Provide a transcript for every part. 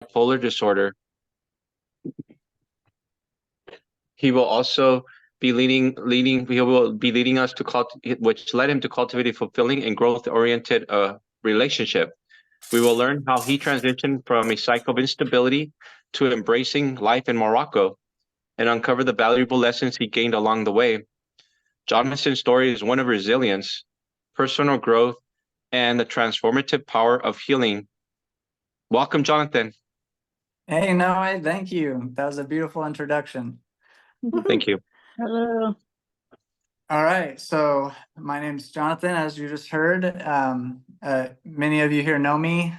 bipolar disorder. He will also be he will be leading us to which led him to cultivate a fulfilling and growth-oriented relationship. We will learn how he transitioned from a cycle of instability to embracing life in Morocco and uncover the valuable lessons he gained along the way. Jonathan's story is one of resilience, personal growth, and the transformative power of healing. Welcome, Jonathan. Hey, Noe, thank you. That was a beautiful introduction. Thank you. Hello. All right, so my name's Jonathan, as you just heard. Many of you here know me,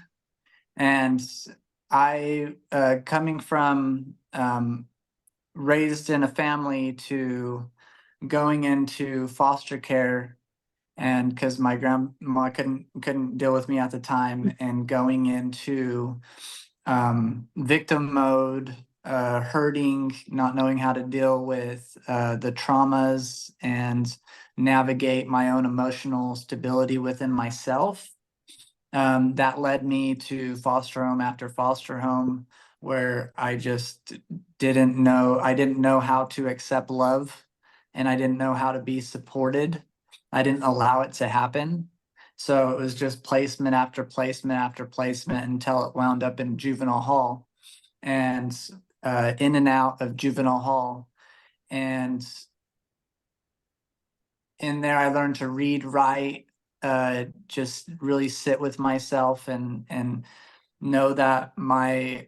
and I, coming from raised in a family to going into foster care, and because my grandma couldn't deal with me at the time, and going into victim mode, hurting, not knowing how to deal with the traumas and navigate my own emotional stability within myself. That led me to foster home after foster home, where I just didn't know how to accept love, and I didn't know how to be supported. I didn't allow it to happen. So it was just placement after placement after placement until it wound up in juvenile hall and in and out of juvenile hall. And in there, I learned to read, write, just really sit with myself and know that my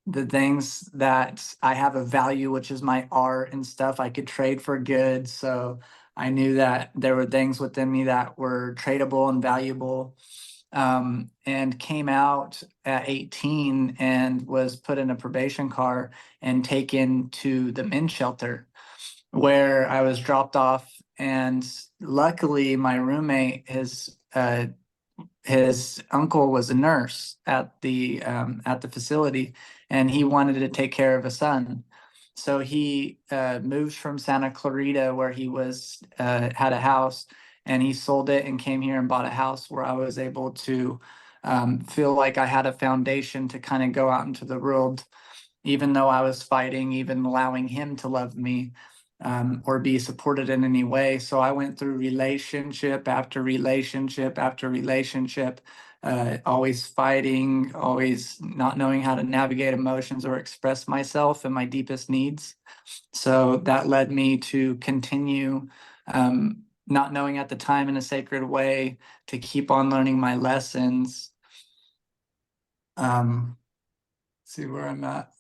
the things that I have a value, which is my art and stuff, I could trade for goods. So I knew that there were things within me that were tradable and valuable. And came out at 18 and was put in a probation car and taken to the men's shelter, where I was dropped off. And luckily, my roommate, his uncle was a nurse at the facility, and he wanted to take care of a son. So he moved from Santa Clarita, where he was had a house, and he sold it and came here and bought a house where I was able to feel like I had a foundation to kind of go out into the world, even though I was fighting, even allowing him to love me or be supported in any way. So I went through relationship after relationship after relationship, always fighting, always not knowing how to navigate emotions or express myself and my deepest needs. So that led me to continue, not knowing at the time, in a sacred way, to keep on learning my lessons. See where I'm at.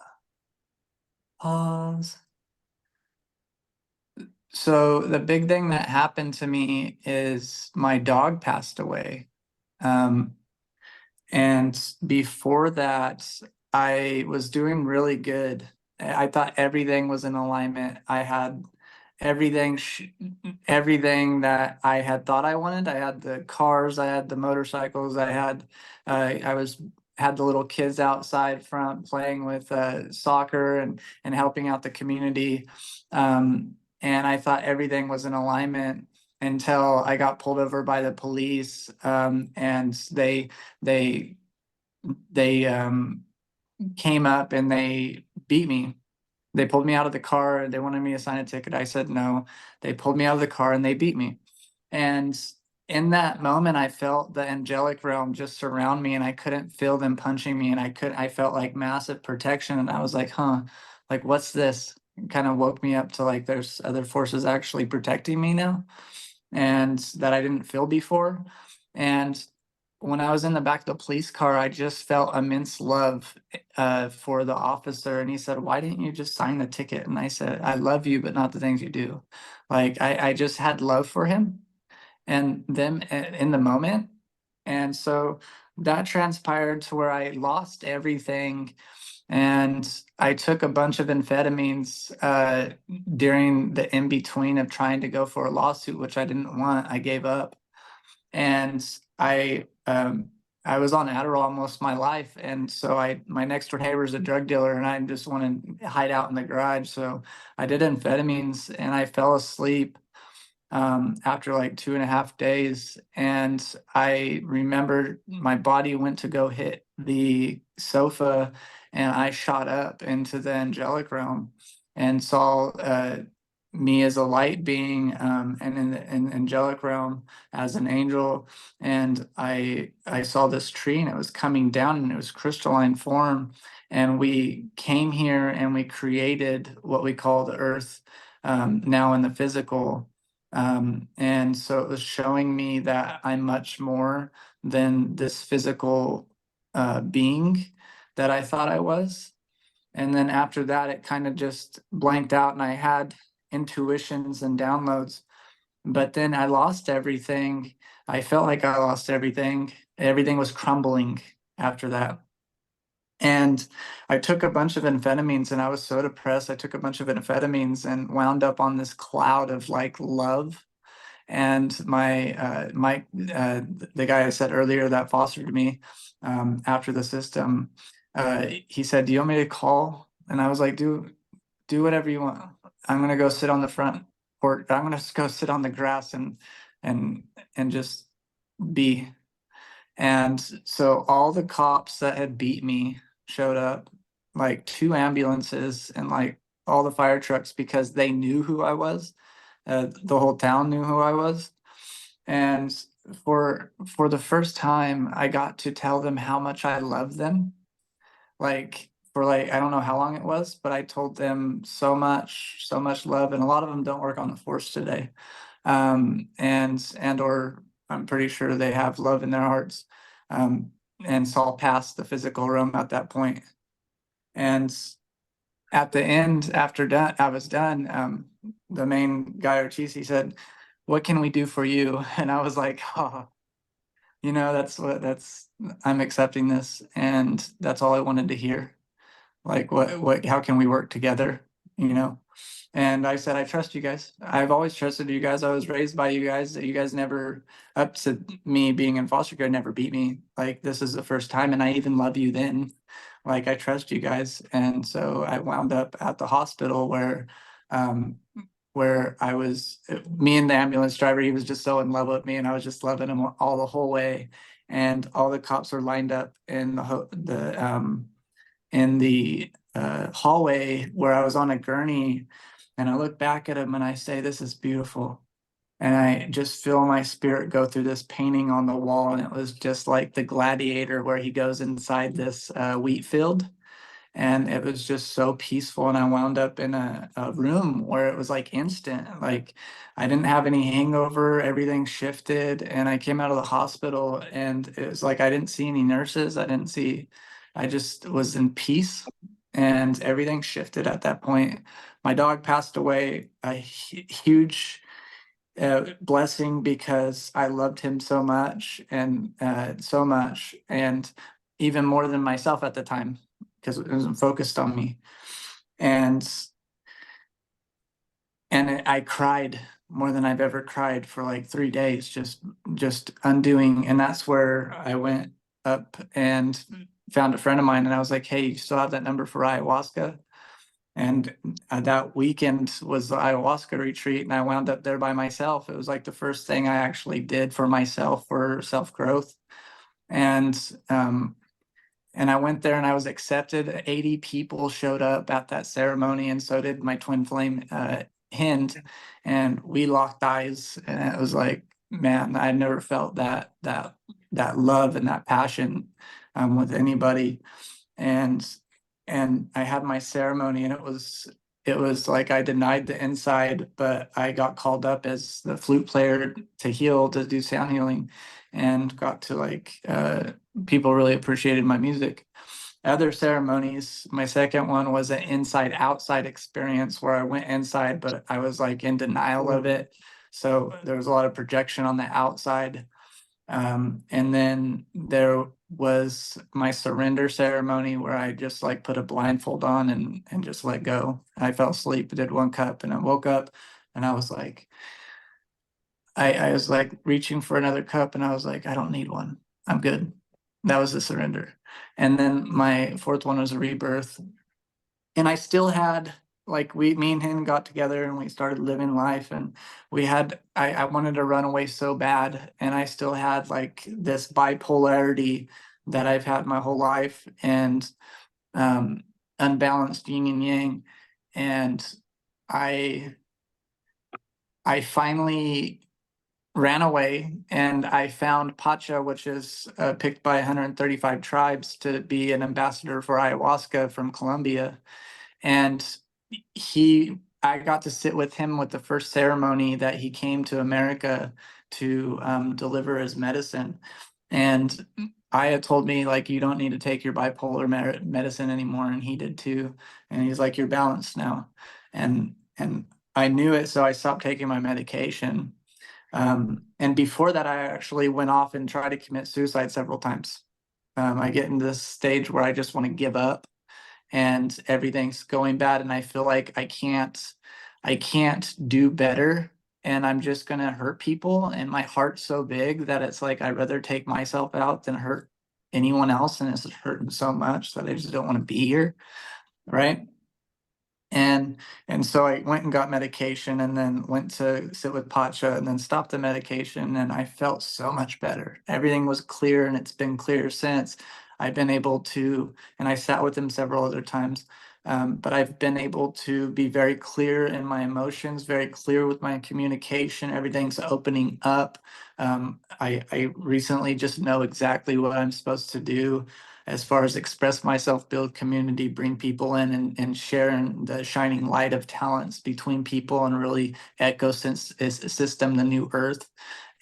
Pause. So the big thing that happened to me is my dog passed away. And before that, I was doing really good. I thought everything was in alignment. I had everything, everything that I had thought I wanted. I had the cars, I had the motorcycles, I was had the little kids outside front playing with soccer and helping out the community. And I thought everything was in alignment until I got pulled over by the police, and they came up and they beat me. They pulled me out of the car. They wanted me to sign a ticket. I said no. They pulled me out of the car and they beat me. And in that moment, I felt the angelic realm just surround me, and I couldn't feel them punching me. And I felt like massive protection. And I was like, huh, like, what's this? It kind of woke me up to like, there's other forces actually protecting me now, and that I didn't feel before. And when I was in the back of the police car, I just felt immense love for the officer. And he said, "Why didn't you just sign the ticket?" And I said, "I love you, but not the things you do." Like I just had love for him and them in the moment. And so that transpired to where I lost everything. And I took a bunch of amphetamines during the in between of trying to go for a lawsuit, which I didn't want. I gave up. And I was on Adderall most of my life, and so my next door neighbor is a drug dealer, and I just wanted to hide out in the garage. So I did amphetamines, and I fell asleep after like 2.5 days. And I remember my body went to go hit the sofa, and I shot up into the angelic realm and saw me as a light being, and in the angelic realm as an angel. And I saw this tree, and it was coming down, and it was crystalline form. And we came here and we created what we call the earth, now in the physical. And so it was showing me that I'm much more than this physical being that I thought I was. And then after that, it kind of just blanked out, and I had intuitions and downloads. But then I lost everything. I felt like I lost everything. Everything was crumbling after that. And I took a bunch of amphetamines, and I was so depressed. I took a bunch of amphetamines and wound up on this cloud of like love. And Mike, the guy I said earlier that fostered me, after the system, he said, "Do you want me to call?" And I was like, "Do whatever you want. I'm gonna go sit on the front porch. I'm gonna go sit on the grass and and just be." And so all the cops that had beat me showed up, like 2 ambulances and like all the fire trucks, because they knew who I was. The whole town knew who I was. And for the first time, I got to tell them how much I love them. Like for like, I don't know how long it was, but I told them so much love. And a lot of them don't work on the force today. And or I'm pretty sure they have love in their hearts, and saw past the physical realm at that point. And at the end, after I was done, the main guy, Ortiz, he said, "What can we do for you?" And I was like, "Oh, I'm accepting this." And that's all I wanted to hear. Like, how can we work together? You know? And I said, "I trust you guys. I've always trusted you guys. I was raised by you guys. You guys never, up to me being in foster care, never beat me. Like, this is the first time, and I even love you then. Like, I trust you guys." And so I wound up at the hospital um, where I was, me and the ambulance driver, he was just so in love with me, and I was just loving him all the whole way. And all the cops were lined up in the hallway where I was on a gurney. And I look back at him and I say, "This is beautiful." And I just feel my spirit go through this painting on the wall. And it was just like the gladiator where he goes inside this wheat field. And it was just so peaceful. And I wound up in a room where it was like instant. Like, I didn't have any hangover, everything shifted. And I came out of the hospital, and it was like I didn't see any nurses. I just was in peace, and everything shifted at that point. My dog passed away, a huge blessing, because I loved him so much, and even more than myself at the time, because it wasn't focused on me. And I cried more than I've ever cried for like 3 days, just undoing. And that's where I went up and found a friend of mine, and I was like, "Hey, you still have that number for ayahuasca?" And that weekend was the ayahuasca retreat, and I wound up there by myself. It was like the first thing I actually did for myself, for self growth. And and I went there and I was accepted. 80 people showed up at that ceremony, and so did my twin flame, Hind, and we locked eyes, and it was like, man, I never felt that love and that passion, with anybody. And I had my ceremony, and it was like I denied the inside, but I got called up as the flute player to heal, to do sound healing, and got to like, people really appreciated my music. Other ceremonies, my second one was an inside outside experience where I went inside, but I was like in denial of it. So there was a lot of projection on the outside. And then there was my surrender ceremony, where I just like put a blindfold on and just let go. I fell asleep, did 1 cup, and I woke up, and I was like, I was like reaching for another cup, and I was like, "I don't need one. I'm good." That was the surrender. And then my fourth one was a rebirth. And I still had like me and him got together and we started living life, and I wanted to run away so bad, and I still had like this bipolarity that I've had my whole life, and um, unbalanced yin and yang. And I I finally ran away and I found Pacha, which is picked by 135 tribes to be an ambassador for ayahuasca from Colombia. And I got to sit with him with the first ceremony that he came to America to deliver his medicine. And Aya told me, like, you don't need to take your bipolar medicine anymore. And he did too. And he's like, you're balanced now. And I knew it, so I stopped taking my medication. And before that, I actually went off and tried to commit suicide several times. I get into this stage where I just want to give up and everything's going bad, and I feel like I can't do better, and I'm just gonna hurt people, and my heart's so big that it's like I'd rather take myself out than hurt anyone else, and it's hurting so much that I just don't want to be here, right? And so I went and got medication and then went to sit with Pacha and then stopped the medication, and I felt so much better. Everything was clear, and it's been clear since. I've been able to, and I sat with him several other times, but I've been able to be very clear in my emotions, very clear with my communication. Everything's opening up. I recently just know exactly what I'm supposed to do as far as express myself, build community, bring people in, and share in the shining light of talents between people, and really system the new earth,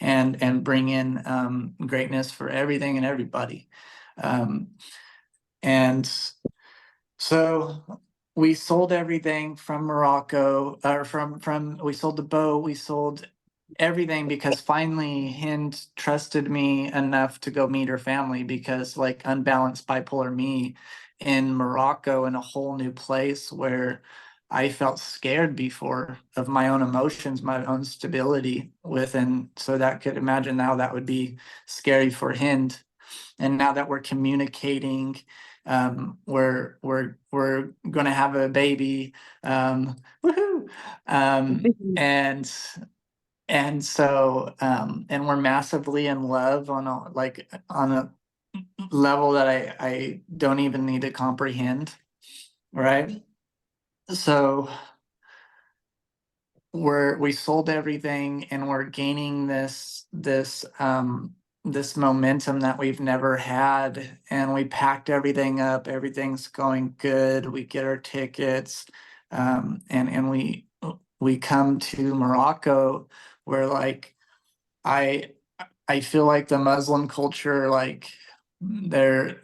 and bring in greatness for everything and everybody. Um, and so we sold everything from Morocco, or we sold the boat, we sold everything, because finally Hind trusted me enough to go meet her family, because like unbalanced bipolar me in Morocco, in a whole new place where I felt scared before of my own emotions, my own stability within. So that could imagine how that would be scary for Hind. And now that we're communicating, we're going to have a baby, woohoo, and so and we're massively in love on a level that I don't even need to comprehend, right? So we sold everything, and we're gaining this momentum that we've never had, and we packed everything up, everything's going good, we get our tickets, and we come to Morocco, where like I I feel like the Muslim culture, like they're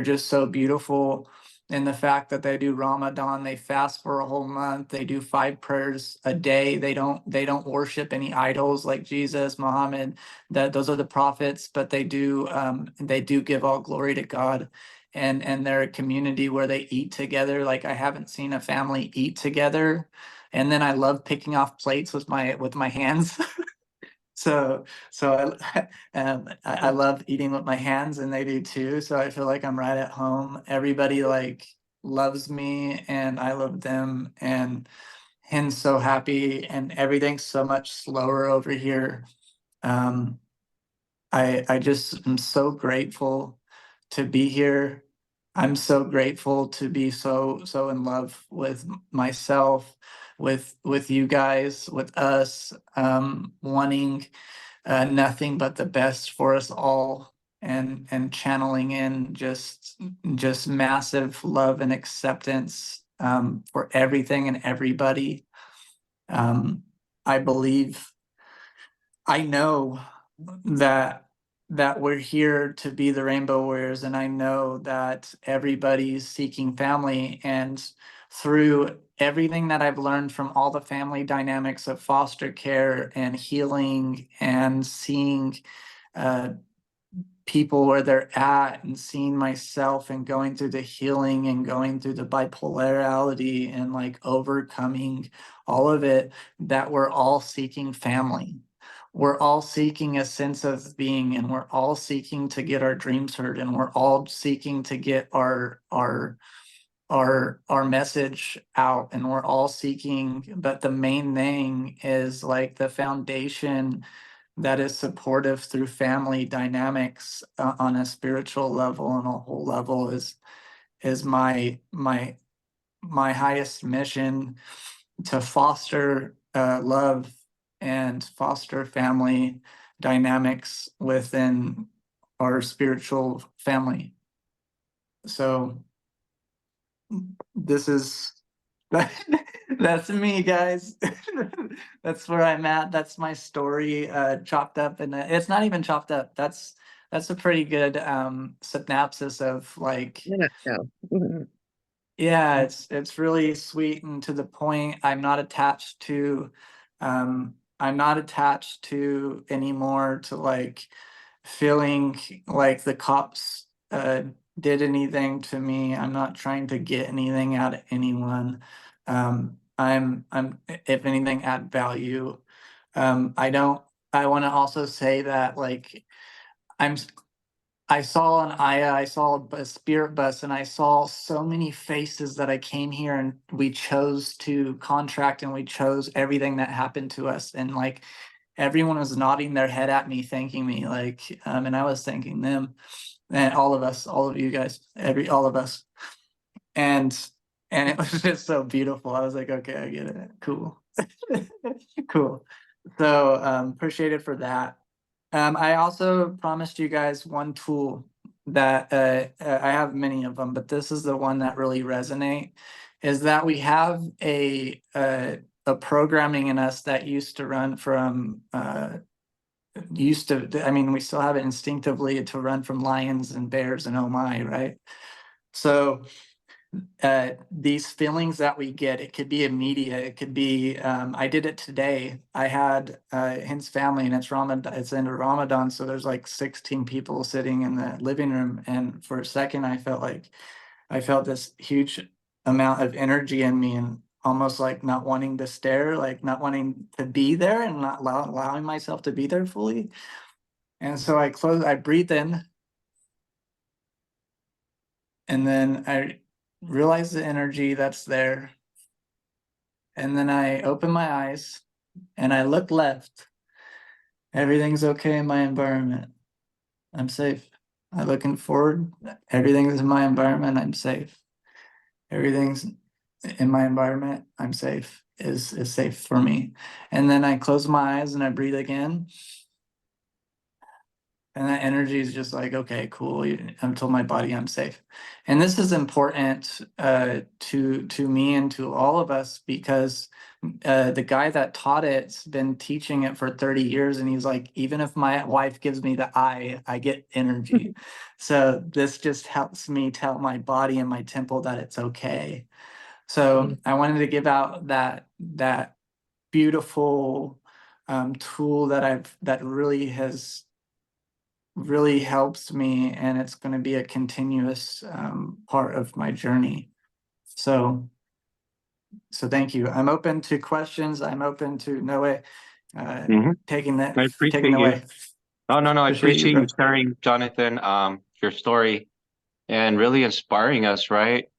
just so beautiful in the fact that they do Ramadan, they fast for a whole month, they do 5 prayers a day. They don't worship any idols like Jesus, Muhammad, that those are the prophets, but they do give all glory to God. And they're a community where they eat together. Like I haven't seen a family eat together. And then I love picking off plates with my hands. So I love eating with my hands, and they do too. So I feel like I'm right at home. Everybody like loves me, and I love them, and Hin's so happy, and everything's so much slower over here. Um, I just am so grateful to be here. I'm so grateful to be so in love with myself, with you guys, with us, wanting nothing but the best for us all, and channeling in just massive love and acceptance for everything and everybody. Um, I believe, I know that we're here to be the Rainbow Warriors, and I know that everybody's seeking family, and through everything that I've learned from all the family dynamics of foster care and healing, and seeing uh, people where they're at, and seeing myself, and going through the healing, and going through the bipolarity, and like overcoming all of it, that we're all seeking family. We're all seeking a sense of being, and we're all seeking to get our dreams heard, and we're all seeking to get our our message out, and we're all seeking, but the main thing is like the foundation that is supportive through family dynamics on a spiritual level and a whole level is my highest mission, to foster love and foster family dynamics within our spiritual family. So this is that's me, guys. That's where I'm at. That's my story, chopped up, and it's not even chopped up. That's a pretty good synopsis of like, In a nutshell. Mhm. yeah, it's really sweet and to the point. I'm not attached to anymore to like feeling like the cops did anything to me. I'm not trying to get anything out of anyone. I'm if anything add value. I want to also say that like I'm I saw an Aya, I saw a spirit bus, and I saw so many faces that I came here and we chose to contract, and we chose everything that happened to us. And like everyone was nodding their head at me, thanking me, like, and I was thanking them, and all of us, all of you guys, all of us. And it was just so beautiful. I was like, okay, I get it. Cool. Cool. So appreciate it for that. I also promised you guys one tool that I have many of them, but this is the one that really resonate. Is that we have a programming in us that used to run from I mean, we still have it instinctively to run from lions and bears and oh my, right? So these feelings that we get, it could be immediate, it could be I did it today. I had his family, and it's Ramadan, it's in Ramadan, so there's like 16 people sitting in the living room, and for a second I felt this huge amount of energy in me, and almost like not wanting to stare, like not wanting to be there, and not allowing myself to be there fully. And so I breathed in, and then I realized the energy that's there. And then I open my eyes and I look left. Everything's okay in my environment. I'm safe. I'm looking forward. Everything's in my environment. I'm safe. Everything's in my environment. I'm safe. Is safe for me. And then I close my eyes and I breathe again. And that energy is just like, okay, cool. I've told my body I'm safe. And this is important to me and to all of us, because the guy that taught it's been teaching it for 30 years. And he's like, even if my wife gives me the eye, I get energy. So this just helps me tell my body and my temple that it's okay. So I wanted to give out that beautiful tool that really helps me, and it's going to be a continuous part of my journey. So thank you. I'm open to questions. I'm open to Noe taking I appreciate it you. away. Oh, no, I appreciate bro. you sharing, Jonathan, your story and really inspiring us, right?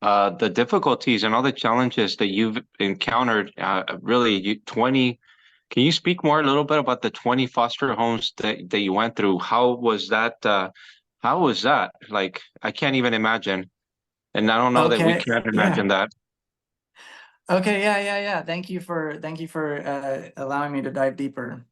The difficulties and all the challenges that you've encountered, really, 20, can you speak more a little bit about the 20 foster homes that you went through? How was that? How was that? Like, I can't even imagine. And I don't know that we Okay. can Yeah. imagine that. Okay. Yeah. Thank you for allowing me to dive deeper.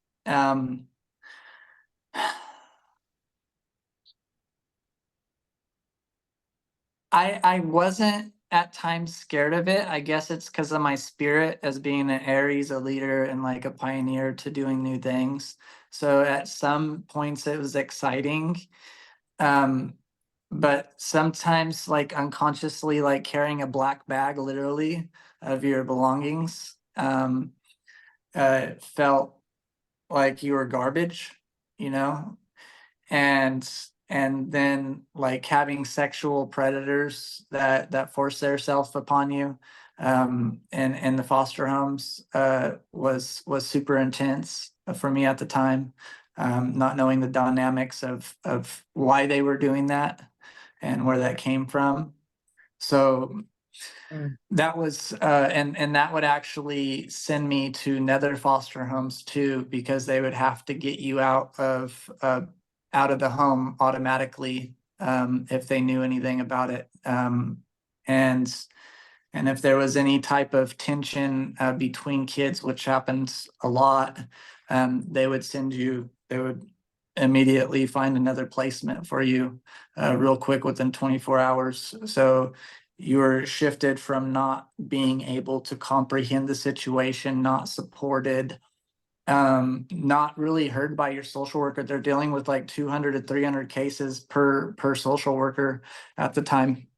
I wasn't at times scared of it. I guess it's because of my spirit as being an Aries, a leader, and like a pioneer to doing new things. So at some points it was exciting. But sometimes like unconsciously, like carrying a black bag literally of your belongings felt like you were garbage, you know? And then like having sexual predators that force themselves upon you and the foster homes was super intense for me at the time, not knowing the dynamics of why they were doing that and where that came from. So that was and that would actually send me to nether foster homes too, because they would have to get you out of the home automatically if they knew anything about it. And if there was any type of tension between kids, which happens a lot, they would immediately find another placement for you real quick within 24 hours. So you were shifted from not being able to comprehend the situation, not supported, not really heard by your social worker. They're dealing with like 200 to 300 cases per social worker at the time.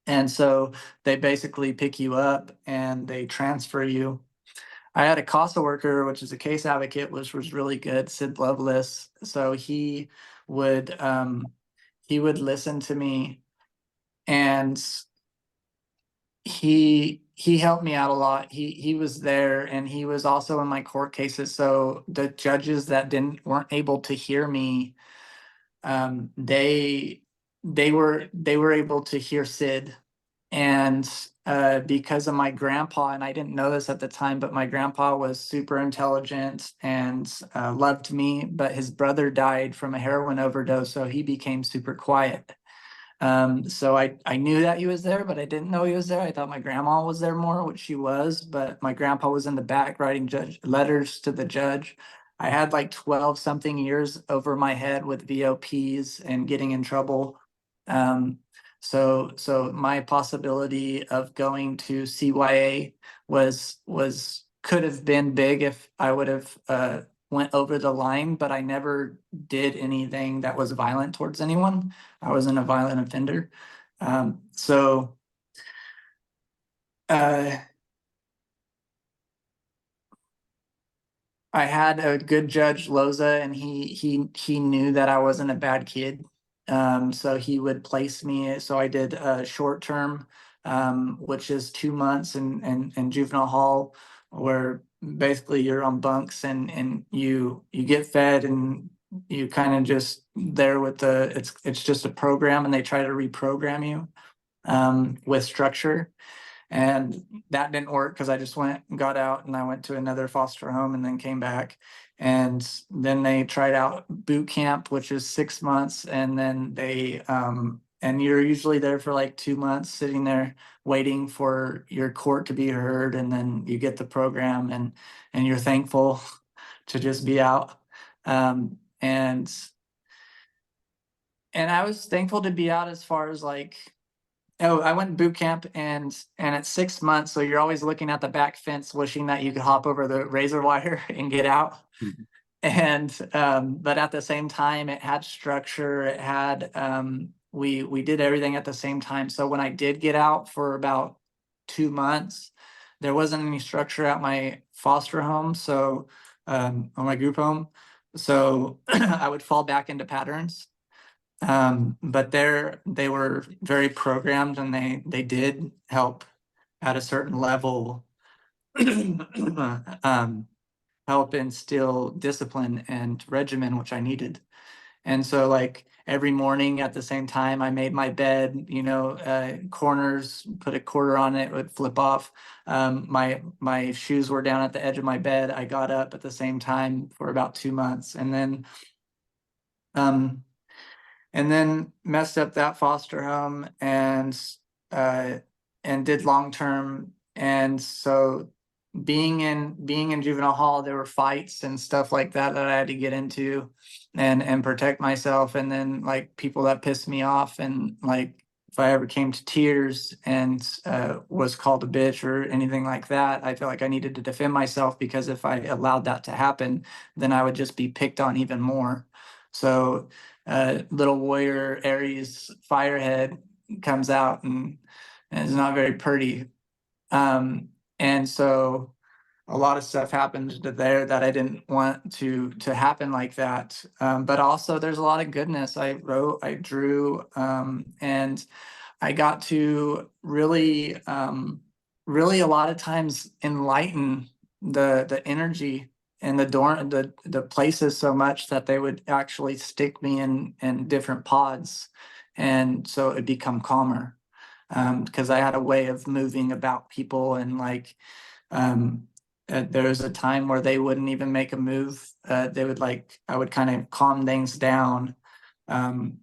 And so they basically pick you up and they transfer you. I had a CASA worker, which is a case advocate, which was really good, Sid Lovelace. So he would listen to me, and he helped me out a lot. He was there, and he was also in my court cases. So the judges that weren't able to hear me, they were able to hear Sid. And because of my grandpa, and I didn't know this at the time, but my grandpa was super intelligent and loved me, but his brother died from a heroin overdose, so he became super quiet. So I knew that he was there, but I didn't know he was there. I thought my grandma was there more, which she was, but my grandpa was in the back writing letters to the judge. I had like 12 something years over my head with VOPs and getting in trouble. So my possibility of going to CYA could have been big if I would have went over the line, but I never did anything that was violent towards anyone. I wasn't a violent offender. So I had a good judge, Loza, and he knew that I wasn't a bad kid. So he would place me. So I did a short term, which is 2 months in juvenile hall, where basically you're on bunks and you get fed and you kind of just there with it's just a program, and they try to reprogram you with structure. And that didn't work because I just went and got out, and I went to another foster home and then came back. And then they tried out boot camp, which is 6 months. And then and you're usually there for like 2 months sitting there waiting for your court to be heard. And then you get the program, and you're thankful to just be out. And I was thankful to be out as far as like, oh, I went boot camp, and it's 6 months, so you're always looking at the back fence, wishing that you could hop over the razor wire and get out. Mhm. And but at the same time, it had structure. It had we did everything at the same time. So when I did get out for about 2 months, there wasn't any structure at my foster home, so on my group home. So I would fall back into patterns. But they were very programmed, and they did help at a certain level help instill discipline and regimen, which I needed. And so like every morning at the same time, I made my bed, corners, put a quarter on it, would flip off. My shoes were down at the edge of my bed. I got up at the same time for about 2 months, um, and then messed up that foster home uh, and did long term. And so being in juvenile hall, there were fights and stuff like that I had to get into and protect myself. And then like people that pissed me off, and like if I ever came to tears and was called a bitch or anything like that, I felt like I needed to defend myself, because if I allowed that to happen, then I would just be picked on even more. So little warrior Aries firehead comes out and is not very pretty. And so a lot of stuff happened to there that I didn't want to happen like that. But also there's a lot of goodness. I wrote, I drew, and I got to really, really a lot of times enlighten the energy and the places so much that they would actually stick me in different pods, and so it'd become calmer. because I had a way of moving about people, and like there was a time where they wouldn't even make a move. They would like, I would kind of calm things down. Um,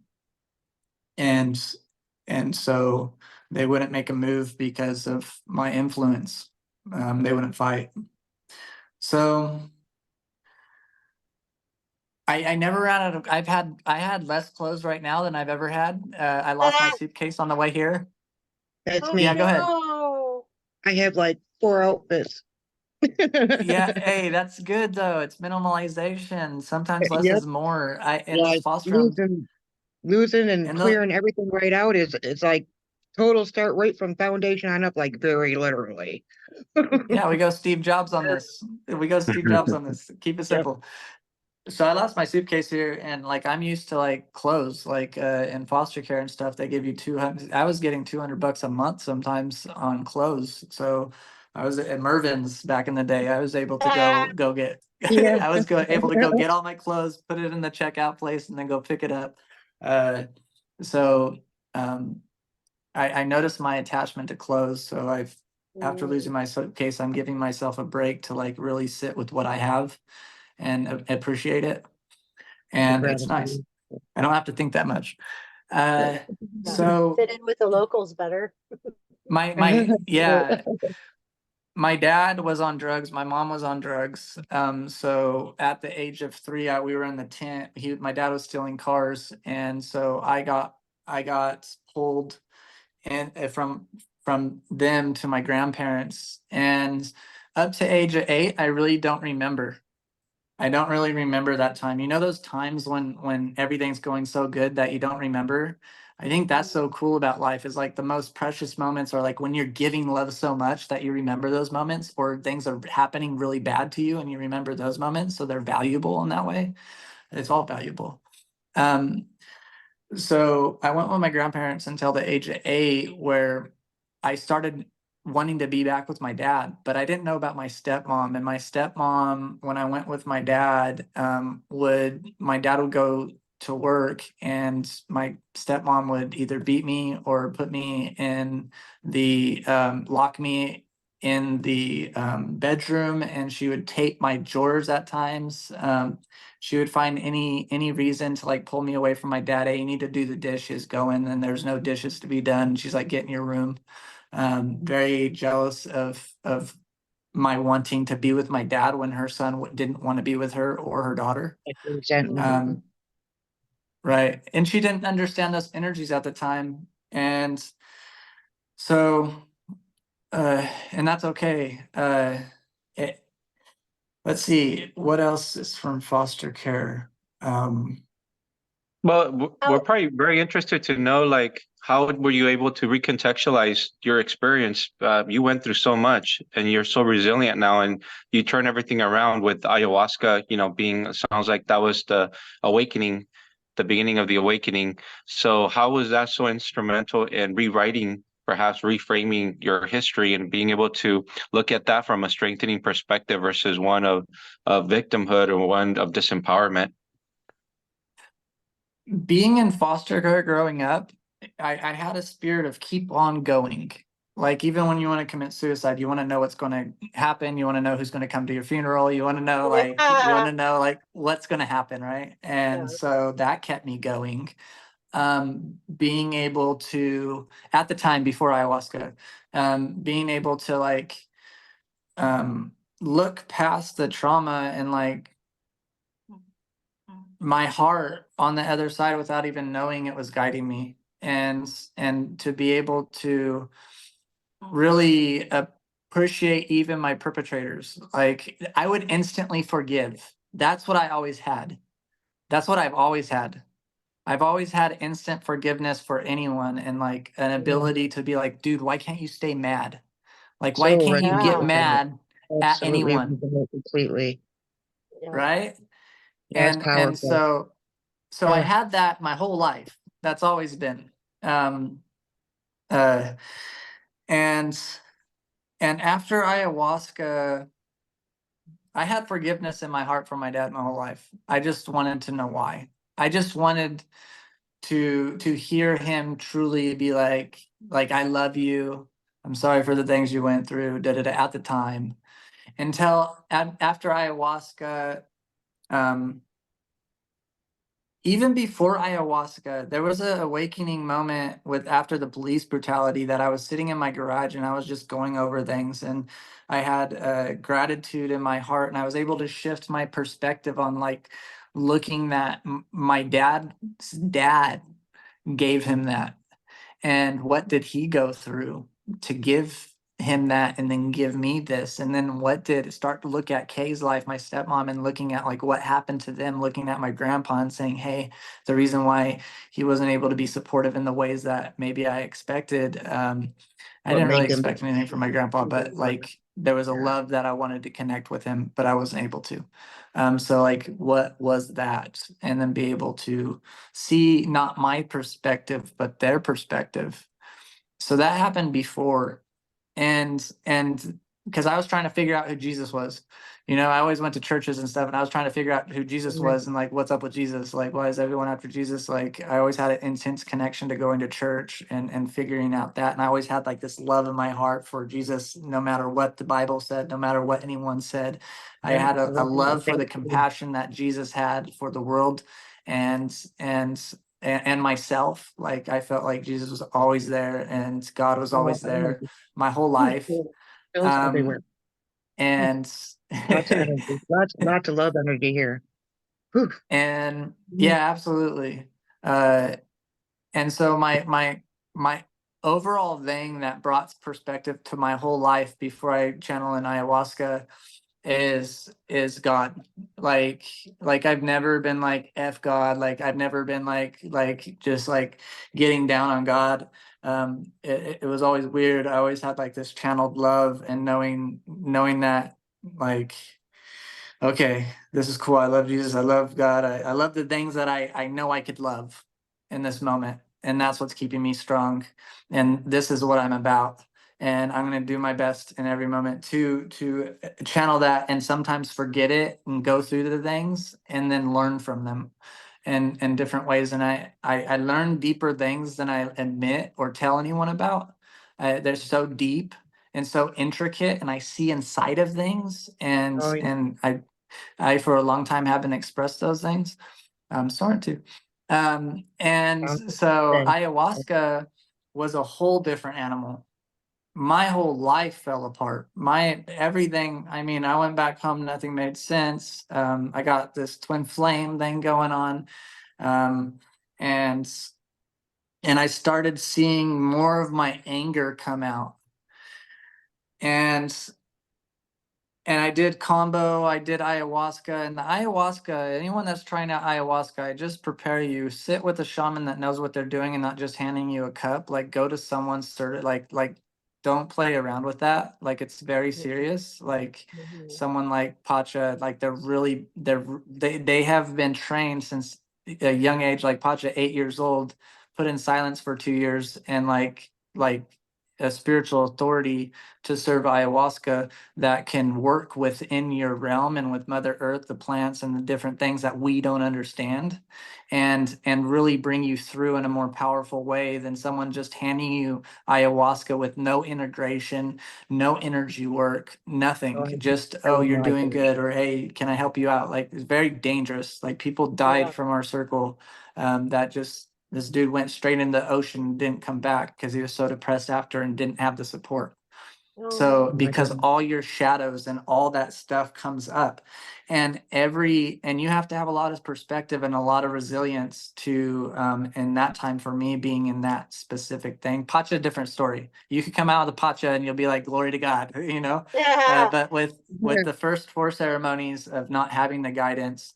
and so they wouldn't make a move because of my influence. They wouldn't fight. So I never ran out of, I had less clothes right now than I've ever had. I lost my suitcase on the way here. That's Yeah, me. go ahead. No. I have like 4 outfits. Yeah, hey, that's good though. It's minimalization. Sometimes less Yep. is more. I in Like those foster homes, losing and and clearing everything right out is it's like total start right from foundation on up, like very literally. yeah, we go Steve Jobs on this. We go Steve Jobs on this. Keep it Yep. simple. So I lost my suitcase here, and like I'm used to like clothes, like in foster care and stuff, they give you 200. I was getting $200 a month sometimes on clothes. So I was at Mervin's back in the day. I was able to go get. Yeah. I was able to go get all my clothes, put it in the checkout place, and then go pick it up. So I noticed my attachment to clothes. So after losing my suitcase, I'm giving myself a break to like really sit with what I have and appreciate it. And it's nice. I don't have to think that much. So Fit in with the locals better. yeah, my dad was on drugs. My mom was on drugs. So at the age of 3, we were in the tent. My dad was stealing cars, and so I got pulled and from them to my grandparents. And up to age of 8, I really don't remember. I don't really remember that time. You know those times when everything's going so good that you don't remember? I think that's so cool about life, is like the most precious moments are like when you're giving love so much that you remember those moments, or things are happening really bad to you and you remember those moments, so they're valuable in that way. It's all valuable. So I went with my grandparents until the age of 8, where I started wanting to be back with my dad, but I didn't know about my stepmom. And my stepmom, when I went with my dad, my dad would go to work, and my stepmom would either beat me or put me in the lock me in the bedroom, and she would tape my drawers at times. She would find any reason to like pull me away from my dad. Hey, you need to do the dishes, go in, and there's no dishes to be done. She's like, get in your room. Very jealous of my wanting to be with my dad when her son didn't want to be with her or her daughter. Right. And she didn't understand those energies at the time. And so and that's okay. Let's see, what else is from foster care? Well, we're probably very interested to know, like, how were you able to recontextualize your experience? You went through so much, and you're so resilient now, and you turn everything around with ayahuasca, sounds like that was the awakening, the beginning of the awakening. So how was that so instrumental in rewriting, perhaps reframing your history, and being able to look at that from a strengthening perspective versus one of victimhood or one of disempowerment? Being in foster care growing up, I had a spirit of keep on going. Like even when you want to commit suicide, you want to know what's going to happen. You want to know who's going to come to your funeral. You want to know like what's going to happen, right? And so that kept me going. Being able to, at the time before ayahuasca, being able to like look past the trauma and like my heart on the other side without even knowing it was guiding me, and to be able to really appreciate even my perpetrators. Like I would instantly forgive. That's what I always had. That's what I've always had. I've always had instant forgiveness for anyone, and like an ability to be like, dude, why can't you stay mad? Like why can't you get mad at anyone? Completely. Right? That's And powerful. so I had that my whole life. That's always been. And after ayahuasca, I had forgiveness in my heart for my dad my whole life. I just wanted to know why. I just wanted to hear him truly be like I love you. I'm sorry for the things you went through, at the time. Until after ayahuasca, even before ayahuasca, there was a awakening moment with after the police brutality that I was sitting in my garage and I was just going over things, and I had gratitude in my heart, and I was able to shift my perspective on like looking that my dad's dad gave him that, and what did he go through to give him that and then give me this, and then what did start to look at Kay's life, my stepmom, and looking at like what happened to them, looking at my grandpa and saying, hey, the reason why he wasn't able to be supportive in the ways that maybe I expected, I What didn't really made them? expect anything from my grandpa, but like there was a love that I wanted to connect with him, but I wasn't able to. So like what was that, and then be able to see not my perspective but their perspective. So that happened before, and because I was trying to figure out who Jesus was. I always went to churches and stuff, and I was trying to figure out who Jesus was and like what's up with Jesus, like why is everyone after Jesus. Like I always had an intense connection to going to church and figuring out that, and I always had like this love in my heart for Jesus, no matter what the Bible said, no matter what anyone said. I had a love for the compassion that Jesus had for the world, and myself. Like I felt like Jesus was always there and God was always there my whole life. Feels everywhere. And Lots of energy. Lots of love energy here. Whew. and yeah, absolutely. And so my overall thing that brought perspective to my whole life before I channel in ayahuasca is God. Like I've never been like F God. Like I've never been like just like getting down on God. It was always weird. I always had like this channeled love and knowing that like, okay, this is cool. I love Jesus. I love God. I love the things that I know I could love in this moment. And that's what's keeping me strong. And this is what I'm about. And I'm going to do my best in every moment to channel that, and sometimes forget it and go through the things and then learn from them in different ways. And I learn deeper things than I admit or tell anyone about. They're so deep and so intricate, and I see inside of things, and Oh, yeah. and I for a long time haven't expressed those things. I'm starting to. And so Thanks. ayahuasca was a whole different animal. My whole life fell apart. My everything. I mean, I went back home, nothing made sense. I got this twin flame thing going on, and I started seeing more of my anger come out. And I did combo, I did ayahuasca, and the ayahuasca, anyone that's trying out ayahuasca, I just prepare you, sit with a shaman that knows what they're doing and not just handing you a cup. Like go to someone started like don't play around with that. Like it's very serious. Like someone like Pacha, like they have been trained since a young age, like Pacha, 8 years old, put in silence for 2 years, and like a spiritual authority to serve ayahuasca that can work within your realm and with Mother Earth, the plants and the different things that we don't understand, and really bring you through in a more powerful way than someone just handing you ayahuasca with no integration, no energy work, nothing. Just, oh, you're doing good, or hey, can I help you out? Like it's very dangerous. Like people died from our circle, that just this dude went straight in the ocean and didn't come back because he was so depressed after and didn't have the support. So because all your shadows and all that stuff comes up, and you have to have a lot of perspective and a lot of resilience to in that time, for me being in that specific thing. Pacha, different story. You could come out of the Pacha and you'll be like, glory to God, Yeah. but with the first 4 ceremonies of not having the guidance,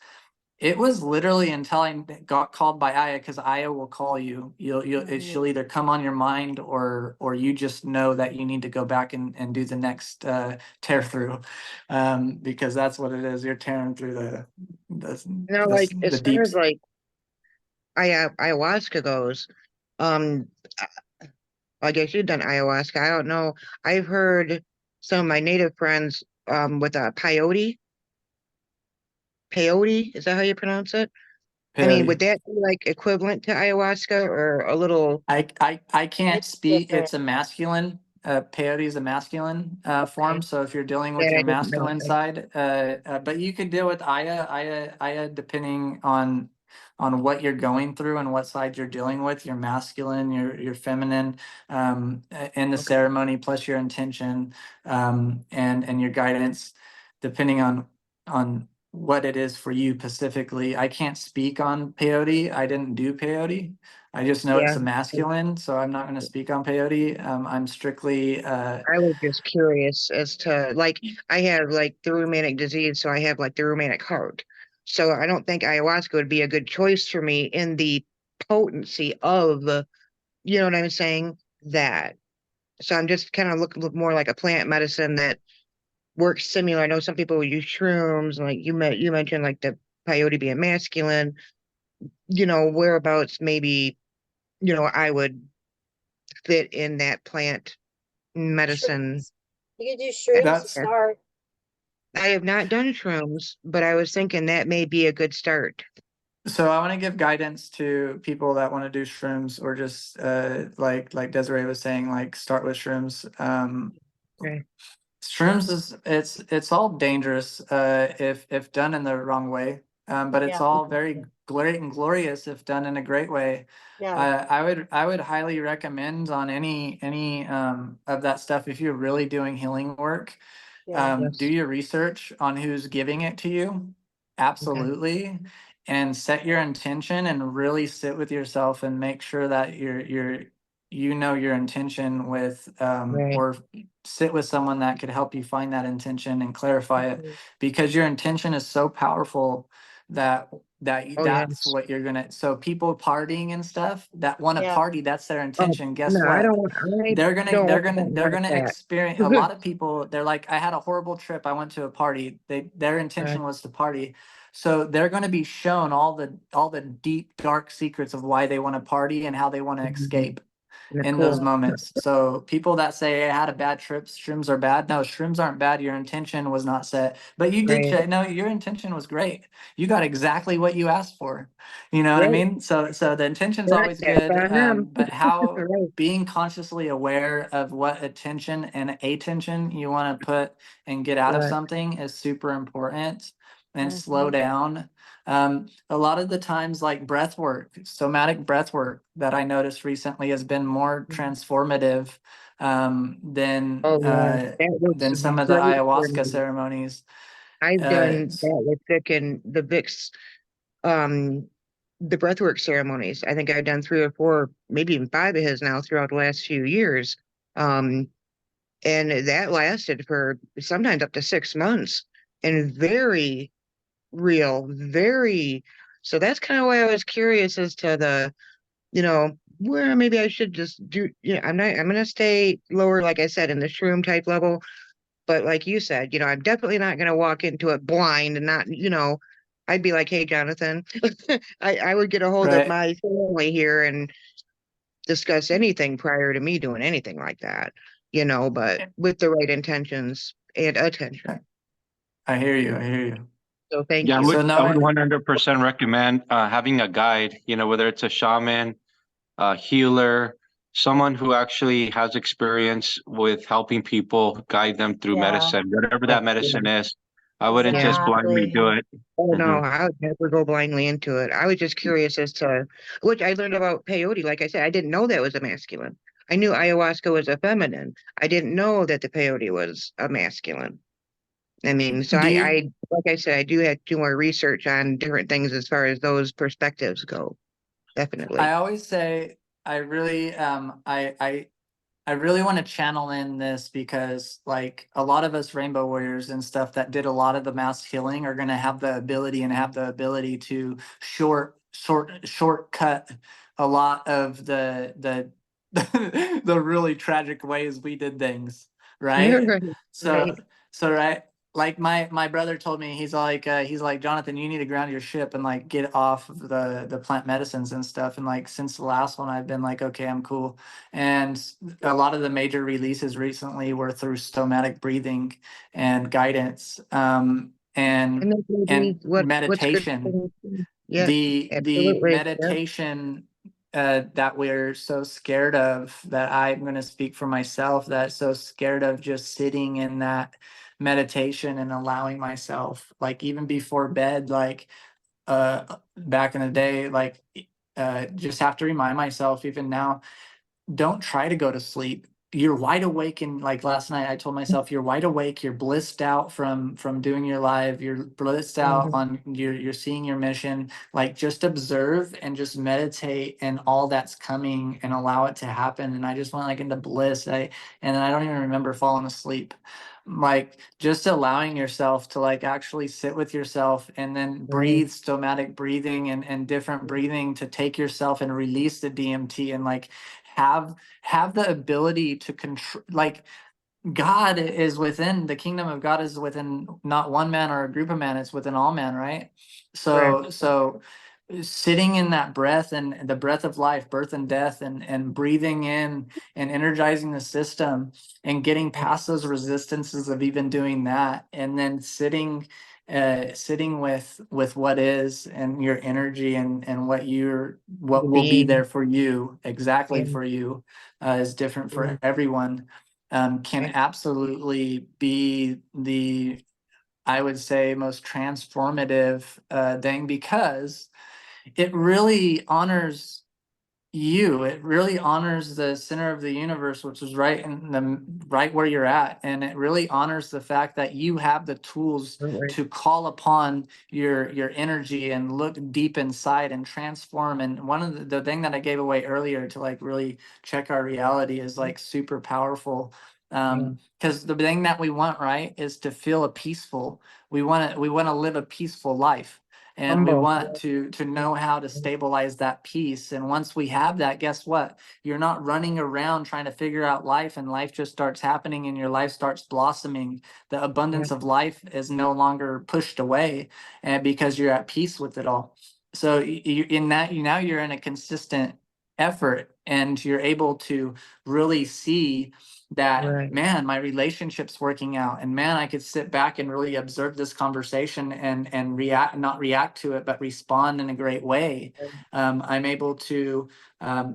it was literally until I got called by Aya, because Aya will call you. She'll either come on your mind, or you just know that you need to go back and do the next tear through, because that's what it is. You're tearing through Like the as far deep. as like ayahuasca goes, um, I guess you've done ayahuasca. I don't know. I've heard some of my native friends with a peyote. Peyote, is that how you pronounce it? I mean, would Peyote. that be like equivalent to ayahuasca or a little? I can't It's speak, different. it's a masculine, peyote is a masculine, form, Okay. so if you're dealing with That your I didn't know. masculine side, but you could deal with Aya depending on what you're going through and what side you're dealing with, your masculine, your feminine, in the Okay. ceremony, plus your intention, and your guidance, depending on what it is for you specifically. I can't speak on peyote, I didn't do peyote. I just know it's Yeah. a masculine, so I'm not gonna speak on peyote. I'm strictly, I was just curious as to like I have like the rheumatic disease, so I have like the rheumatic heart. So I don't think ayahuasca would be a good choice for me in the potency of you know what I'm saying? That. So I'm just kind of looking more like a plant medicine that works similar. I know some people use shrooms, like you mentioned like the peyote being masculine, you know, whereabouts maybe, you know, I would fit in that plant medicine. Shrooms. You could do shrooms to That's- start. I have not done shrooms, but I was thinking that may be a good start. so I want to give guidance to people that want to do shrooms, or just like Desiree was saying, like start with shrooms. Okay. Shrooms is it's all dangerous if done in the wrong way. But it's Yeah. all very great and glorious if done in a great way. Yeah. I would highly recommend on any of that stuff, if you're really doing healing work, Yeah. do Yes. your research on who's giving it to you. Absolutely. And set your intention and really sit with yourself and make sure that you know your intention with Right. or sit with someone that could help you find that intention and clarify it, Mhm. because your intention is so powerful that Oh, that's yes. what you're gonna. So people partying and stuff that want to Yeah. party, that's their Oh, intention. Guess no, I what? don't want, I They're don't gonna want something they're like gonna that. experience. A lot of people, they're like, I had a horrible trip, I went to a party, their intention was to party. So they're going to be shown all the deep dark secrets of why they want to party and how they want to escape That's in those cool. moments. So people that say I had a bad trip, shrooms are bad. No, shrooms aren't bad. Your intention was not set, but you did Right. check. No, your intention was great. You got exactly what you asked for. You know what I Right. mean? So the intention's Right, always that's good. on them. But how Right. being consciously aware of what attention and attention you want to put and get out of Right. something is super important. And Mhm. slow down. A lot of the times, like breath work, somatic breath work that I noticed recently has been more transformative than Oh, yeah. That looks than some of the great for ayahuasca me. ceremonies. I've done S- that with Vic and the Vicks, um, the breathwork ceremonies. I think I've done 3 or 4, maybe even 5 of his now throughout the last few years. And that lasted for sometimes up to 6 months and very real, very. So that's kind of why I was curious as to the, you know, where maybe I should just do, you know, I'm gonna stay lower, like I said, in the shroom type level. But like you said, you know, I'm definitely not gonna walk into it blind and not, you know, I'd be like, hey, Jonathan, I would get a hold of right. my family here and discuss anything prior to me doing anything like that, you know, but with the right intentions and attention. I hear you. I hear you. So thank Yeah, you. So I no, would 100% recommend having a guide, you know, whether it's a shaman, a healer, someone who actually has experience with helping people, guide them through Yeah. medicine, whatever that medicine is. I wouldn't just blindly Exactly. do it. Oh no, Mhm. I would never go blindly into it. I was just curious as to which I learned about peyote. Like I said, I didn't know that was a masculine. I knew ayahuasca was a feminine. I didn't know that the peyote was a masculine. I mean, so do you I like I said, I do have to do more research on different things as far as those perspectives go. Definitely. I always say I really I really want to channel in this, because like a lot of us rainbow warriors and stuff that did a lot of the mass healing are going to have the ability to shortcut a lot of the the really tragic ways we did things, right? Right. So right, like my brother told me, he's like Jonathan, you need to ground your ship and like get off of the plant medicines and stuff. And like since the last one, I've been like, okay, I'm cool. And a lot of the major releases recently were through stomatic breathing and guidance, And and then maybe what's good for meditation. them. Yeah, the absolutely. Yeah. meditation that we're so scared of, that I'm going to speak for myself, that so scared of just sitting in that meditation and allowing myself, like even before bed, like back in the day, like just have to remind myself even now, don't try to go to sleep. You're wide awake, and like last night I told myself, you're wide awake, you're blissed out from doing your live, you're blissed out Mhm. on you're seeing your mission. Like just observe and just meditate and all that's coming and allow it to happen. And I just went like into bliss. And then I don't even remember falling asleep. Like just allowing yourself to like actually sit with yourself and then breathe stomatic breathing and different breathing to take yourself and release the DMT and like have the ability to control. Like God is within, the kingdom of God is within not one man or a group of man, it's within all men, right? So sitting in that breath and the breath of life, birth and death, and breathing in and energizing the system and getting past those resistances of even doing that, and then sitting with what is and your energy and what will be Being. there for you, exactly Yeah. for you, is different for Yeah. everyone. Can Yeah. absolutely be the, I would say, most transformative thing, because it really honors you. It really honors the center of the universe, which is right where you're at. And it really honors the fact that you have the tools Right. to call upon your energy and look deep inside and transform. And one of the thing that I gave away earlier to like really check our reality is like super powerful. Yeah. Because the thing that we want, right, is to feel a peaceful, we want to live a peaceful life, and we Humble. want to know how to stabilize that peace. And once we have that, guess what? You're not running around trying to figure out life, and life just starts happening and your life starts blossoming. The abundance of life is no longer pushed away, and because you're at peace with it all. So in that, now you're in a consistent effort, and you're able to really see that, Right. man, my relationship's working out, and man, I could sit back and really observe this conversation and react, not react to it, but respond in a great way. I'm able to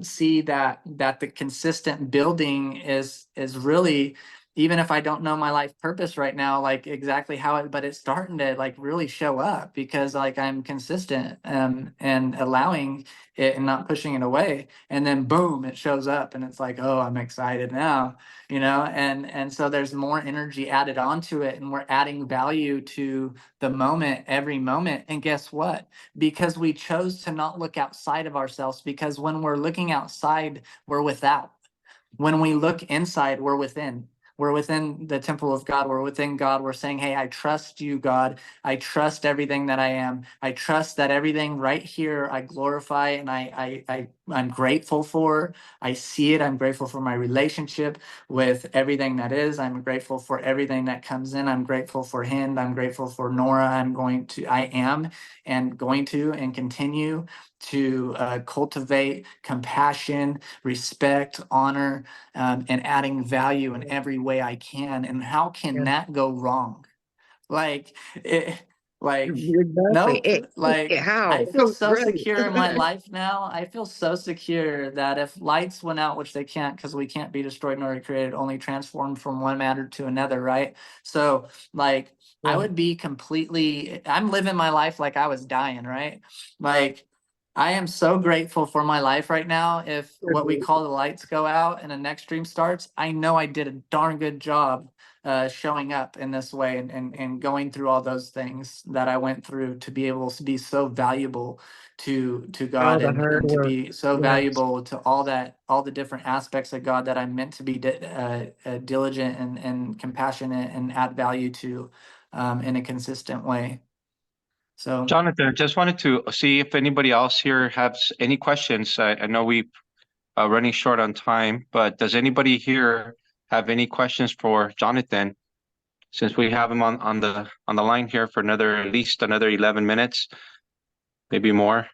see that the consistent building is really, even if I don't know my life purpose right now, like exactly how it, but it's starting to like really show up, because like I'm consistent and allowing it and not pushing it away. And then boom, it shows up, and it's like, oh, I'm excited now, and so there's more energy added onto it, and we're adding value to the moment, every moment. And guess what? Because we chose to not look outside of ourselves, because when we're looking outside, we're without. When we look inside, we're within. We're within the temple of God. We're within God. We're saying, hey, I trust you, God. I trust everything that I am. I trust that everything right here I glorify, and I'm grateful for. I see it. I'm grateful for my relationship with everything that is. I'm grateful for everything that comes in. I'm grateful for Hind. I'm grateful for Nora. I am and going to and continue to cultivate compassion, respect, honor, and adding value in every way I can. And how can Yeah. that go wrong? Like it, like Exactly. nope. Like How? I feel so Right. secure in my life now. I feel so secure that if lights went out, which they can't, because we can't be destroyed nor recreated, only transformed from one matter to another, right? So like I would be completely, I'm living my life like I was dying, right? Like I am so grateful for my life right now. If what we call the lights go out and the next stream starts, I know I did a darn good job showing up in this way, and going through all those things that I went through to be able to be so valuable to All God, the hard and to work. be so Yes. valuable to all the different aspects of God that I'm meant to be diligent and compassionate and add value to in a consistent way. So Jonathan, just wanted to see if anybody else here has any questions. I know we are running short on time, but does anybody here have any questions for Jonathan? Since we have him on the line here for at least another 11 minutes, maybe more.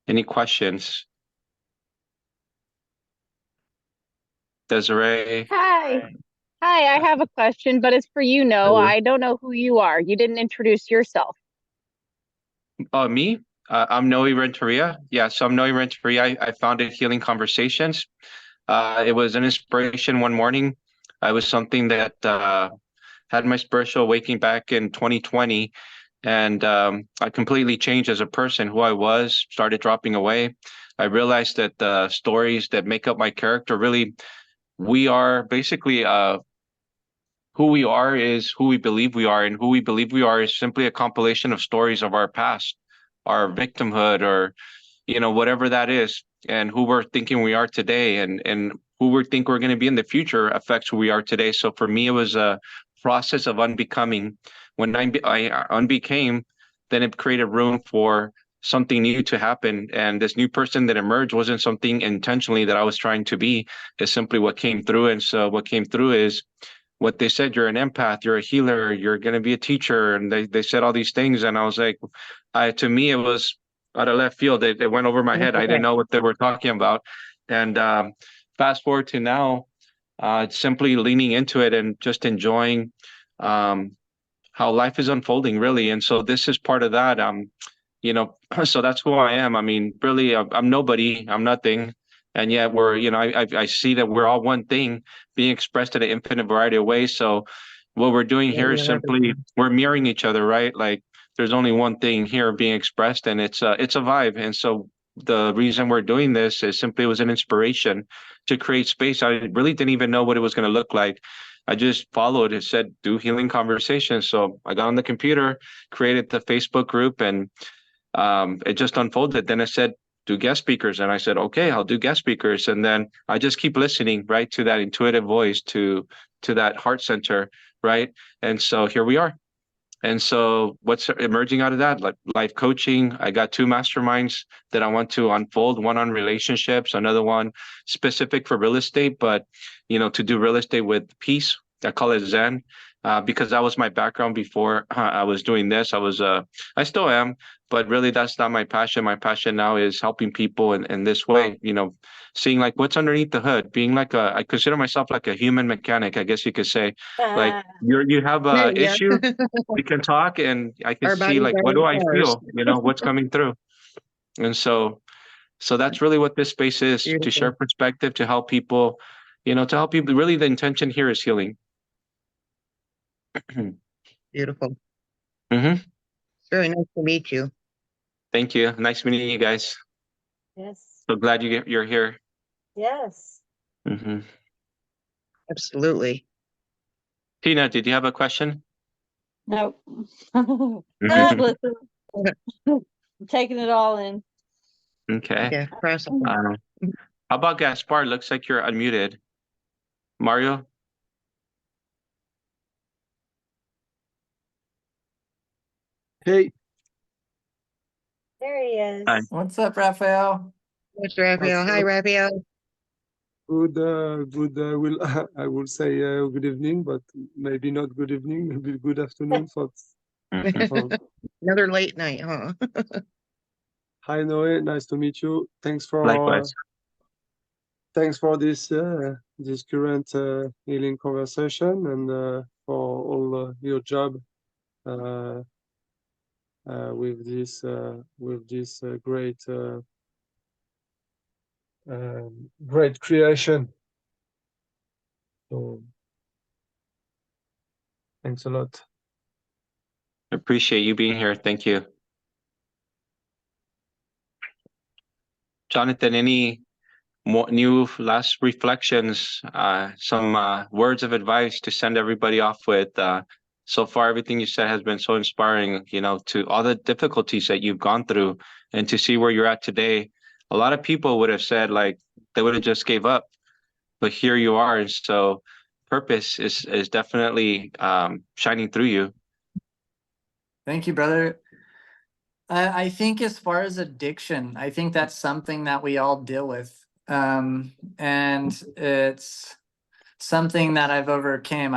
Any questions? Desiree? Hi. Hi, I have a question, but it's for you, No. Hello. I don't know who you are. You didn't introduce yourself. Me? I'm Noe Renteria. Yeah, so I'm Noe Renteria. I founded Healing Conversations. It was an inspiration one morning. It was something that had my spiritual awakening back in 2020. And I completely changed as a person. Who I was started dropping away. I realized that the stories that make up my character really, we are basically who we are is who we believe we are, and who we believe we are is simply a compilation of stories of our past, our victimhood, or whatever that is, and who we're thinking we are today, and who we think we're going to be in the future affects who we are today. So for me, it was a process of unbecoming. When I unbecame, then it created room for something new to happen. And this new person that emerged wasn't something intentionally that I was trying to be. It's simply what came through. And so what came through is what they said: you're an empath, you're a healer, you're going to be a teacher. And they said all these things. And I was like, to me, it was out of left field. They went over my head. I didn't know what they were talking about. And fast forward to now, simply leaning into it and just enjoying how life is unfolding, really. And so this is part of that. So that's who I am. I mean, really, I'm nobody. I'm nothing. And yet I see that we're all one thing being expressed in an infinite variety of ways. So what we're doing Yeah, here we is love simply it. we're mirroring each other, right? Like there's only one thing here being expressed, and it's a vibe. And so the reason we're doing this is simply it was an inspiration to create space. I really didn't even know what it was going to look like. I just followed. It said do healing conversations. So I got on the computer, created the Facebook group, and it just unfolded. Then it said do guest speakers, and I said okay, I'll do guest speakers. And then I just keep listening, right, to that intuitive voice, to that heart center, right? And so here we are. And so what's emerging out of that? Like life coaching. I got 2 masterminds that I want to unfold, one on relationships, another one specific for real estate, but to do real estate with peace. I call it Zen. Because that was my background before I was doing this. I still am, but really that's not my passion. My passion now is helping people in this way, seeing like what's underneath the hood, being like I consider myself like a human mechanic, I guess you could say. Like you have There a you issue, go. we can talk, and I can Our see bodies like are what do the I cars. feel, what's coming through. And so that's really what this space is, to share Beautiful. perspective, to help people, to help people. Really the intention here is healing. Beautiful. Hmm. It's very nice to meet you. Thank you. Nice meeting you guys. Yes, So glad you're here. yes. Hmm. Absolutely. Tina, did you have a question? Nope. Mhm. Just listen. I'm taking it all in. Okay. Yeah, processing. How about Gaspar? Looks like you're unmuted. Mario? Hey, There he is. Hi. What's up, Raphael? What's Raphael? what's Hi, up? Raphael. Good. Will I will say good evening, but maybe not good evening. Maybe good afternoon. Mhm. For Another late night, huh? Hi Noe, nice to meet you. Likewise. Thanks for this current healing conversation and for all your job uh, with this great creation. So thanks a lot. Appreciate you being here. Thank you. Jonathan, any more new last reflections, some words of advice to send everybody off with? So far, everything you said has been so inspiring, to all the difficulties that you've gone through, and to see where you're at today. A lot of people would have said like they would have just gave up, but here you are. And so purpose is definitely shining through you. Thank you, brother. I think as far as addiction, I think that's something that we all deal with. And it's something that I've overcame.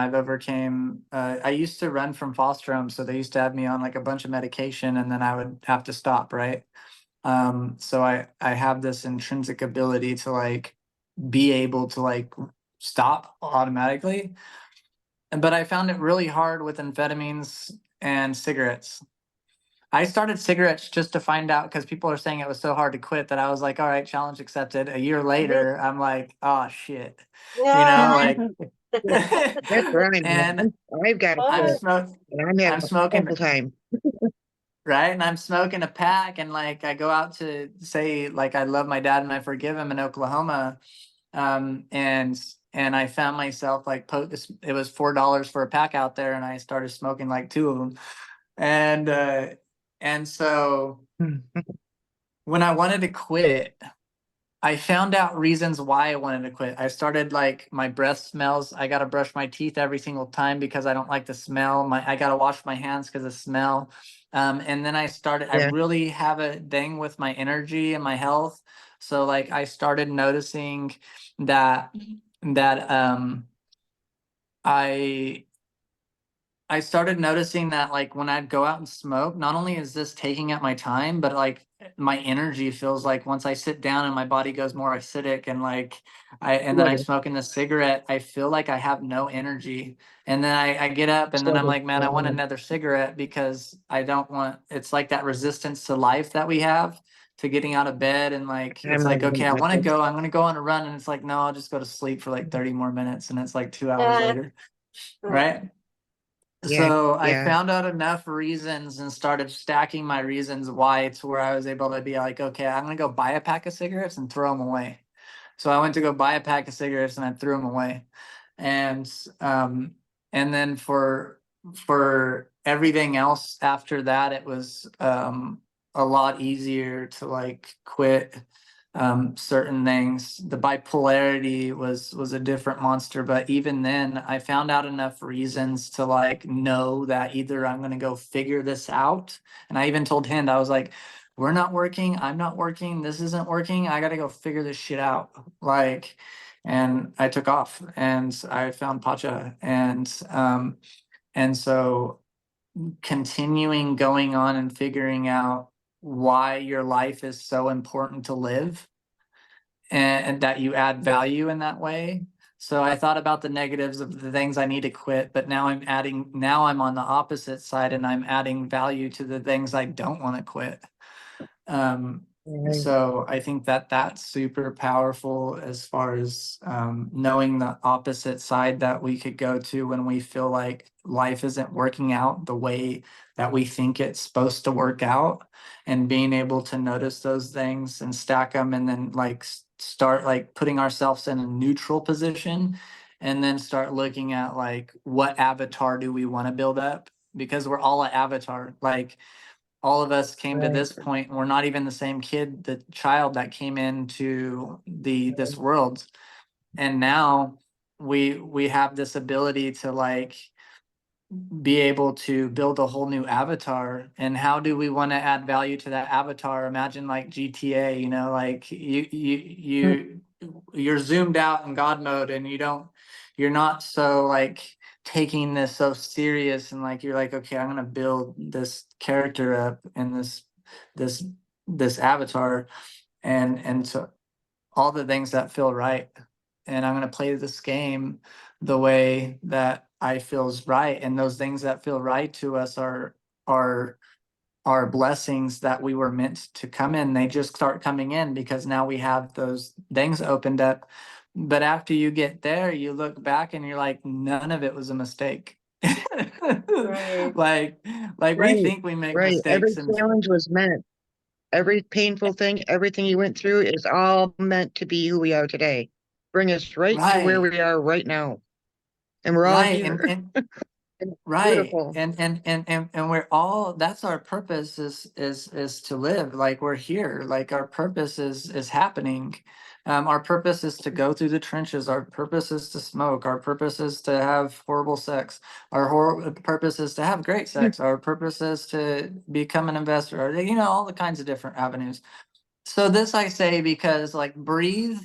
I used to run from foster homes, so they used to have me on like a bunch of medication and then I would have to stop, right? So I have this intrinsic ability to like be able to like stop automatically. But I found it really hard with amphetamines and cigarettes. I started cigarettes just to find out because people are saying it was so hard to quit that I was like, all right, challenge accepted. A year later, I'm like, oh shit. You know, Yeah. like That's right. and I've got to I'm quit, smoking and I'm having I'm a smoking awful time. right? And I'm smoking a pack and like I go out to say like I love my dad and I forgive him in Oklahoma. And I found myself like it was $4 for a pack out there and I started smoking like 2 of them. And so when I wanted to quit, I found out reasons why I wanted to quit. I started like my breath smells. I got to brush my teeth every single time because I don't like the smell. I got to wash my hands because of smell. And then I Yeah. really have a thing with my energy and my health. So like I started noticing that I I started noticing that like when I'd go out and smoke, not only is this taking up my time, but like my energy feels like once I sit down and my body goes more acidic and like and then I'm Sluggish, smoking a cigarette, I feel like I have no energy. And then I get up and then I'm sluggish, like, man, I want another cigarette because I don't want it's like that resistance to life that we have to getting out of bed and like I'm it's not like, even okay, I want to with go, I'm gonna go on a run, and it's like, no, I'll just go to sleep for like 30 more minutes and it's like 2 hours Yeah. later. Right. Yeah, So I yeah. found out enough reasons and started stacking my reasons why to where I was able to be like, okay, I'm gonna go buy a pack of cigarettes and throw them away. So I went to go buy a pack of cigarettes and I threw them away. And um and then for everything else after that, it was a lot easier to like quit certain things. The bipolarity was a different monster, but even then I found out enough reasons to like know that either I'm gonna go figure this out. And I even told Hind, I was like, we're not working, I'm not working, this isn't working, I gotta go figure this shit out. Like, and I took off and I found Pacha. And so continuing going on and figuring out why your life is so important to live and that you add value in that way. So I thought about the negatives of the things I need to quit, but now I'm on the opposite side and I'm adding value to the things I don't want to quit. Right. So I think that that's super powerful as far as knowing the opposite side that we could go to when we feel like life isn't working out the way that we think it's supposed to work out, and being able to notice those things and stack them and then like start like putting ourselves in a neutral position and then start looking at like what avatar do we want to build up, because we're all an avatar. Like all of us came to Right. this point and we're not even the same the child that came into this world. And now we have this ability to like be able to build a whole new avatar. And how do we want to add value to that avatar? Imagine like GTA, you know, like you're zoomed out in God mode and you're not so like taking this so serious, and like you're like, okay, I'm gonna build this character up in this this avatar and so all the things that feel right. And I'm gonna play this game the way that I feels right. And those things that feel right to us are are blessings that we were meant to come in. They just start coming in because now we have those things opened up. But after you get there, you look back and you're like, none of it was a mistake. Right. like we Right, think we make right. Every mistakes and challenge was meant. Every painful thing, everything you went through is all meant to be who we are today. Bring us right to where right, we are right now. And we're all right. here. And It's right. beautiful. And we're all, that's our purpose is to live. Like we're here. Like our purpose is happening. Our purpose is to go through the trenches. Our purpose is to smoke. Our purpose is to have horrible sex. Our purpose is to have great sex. Our purpose is to become an investor, or, you know, all the kinds of different avenues. So this I say because like breathe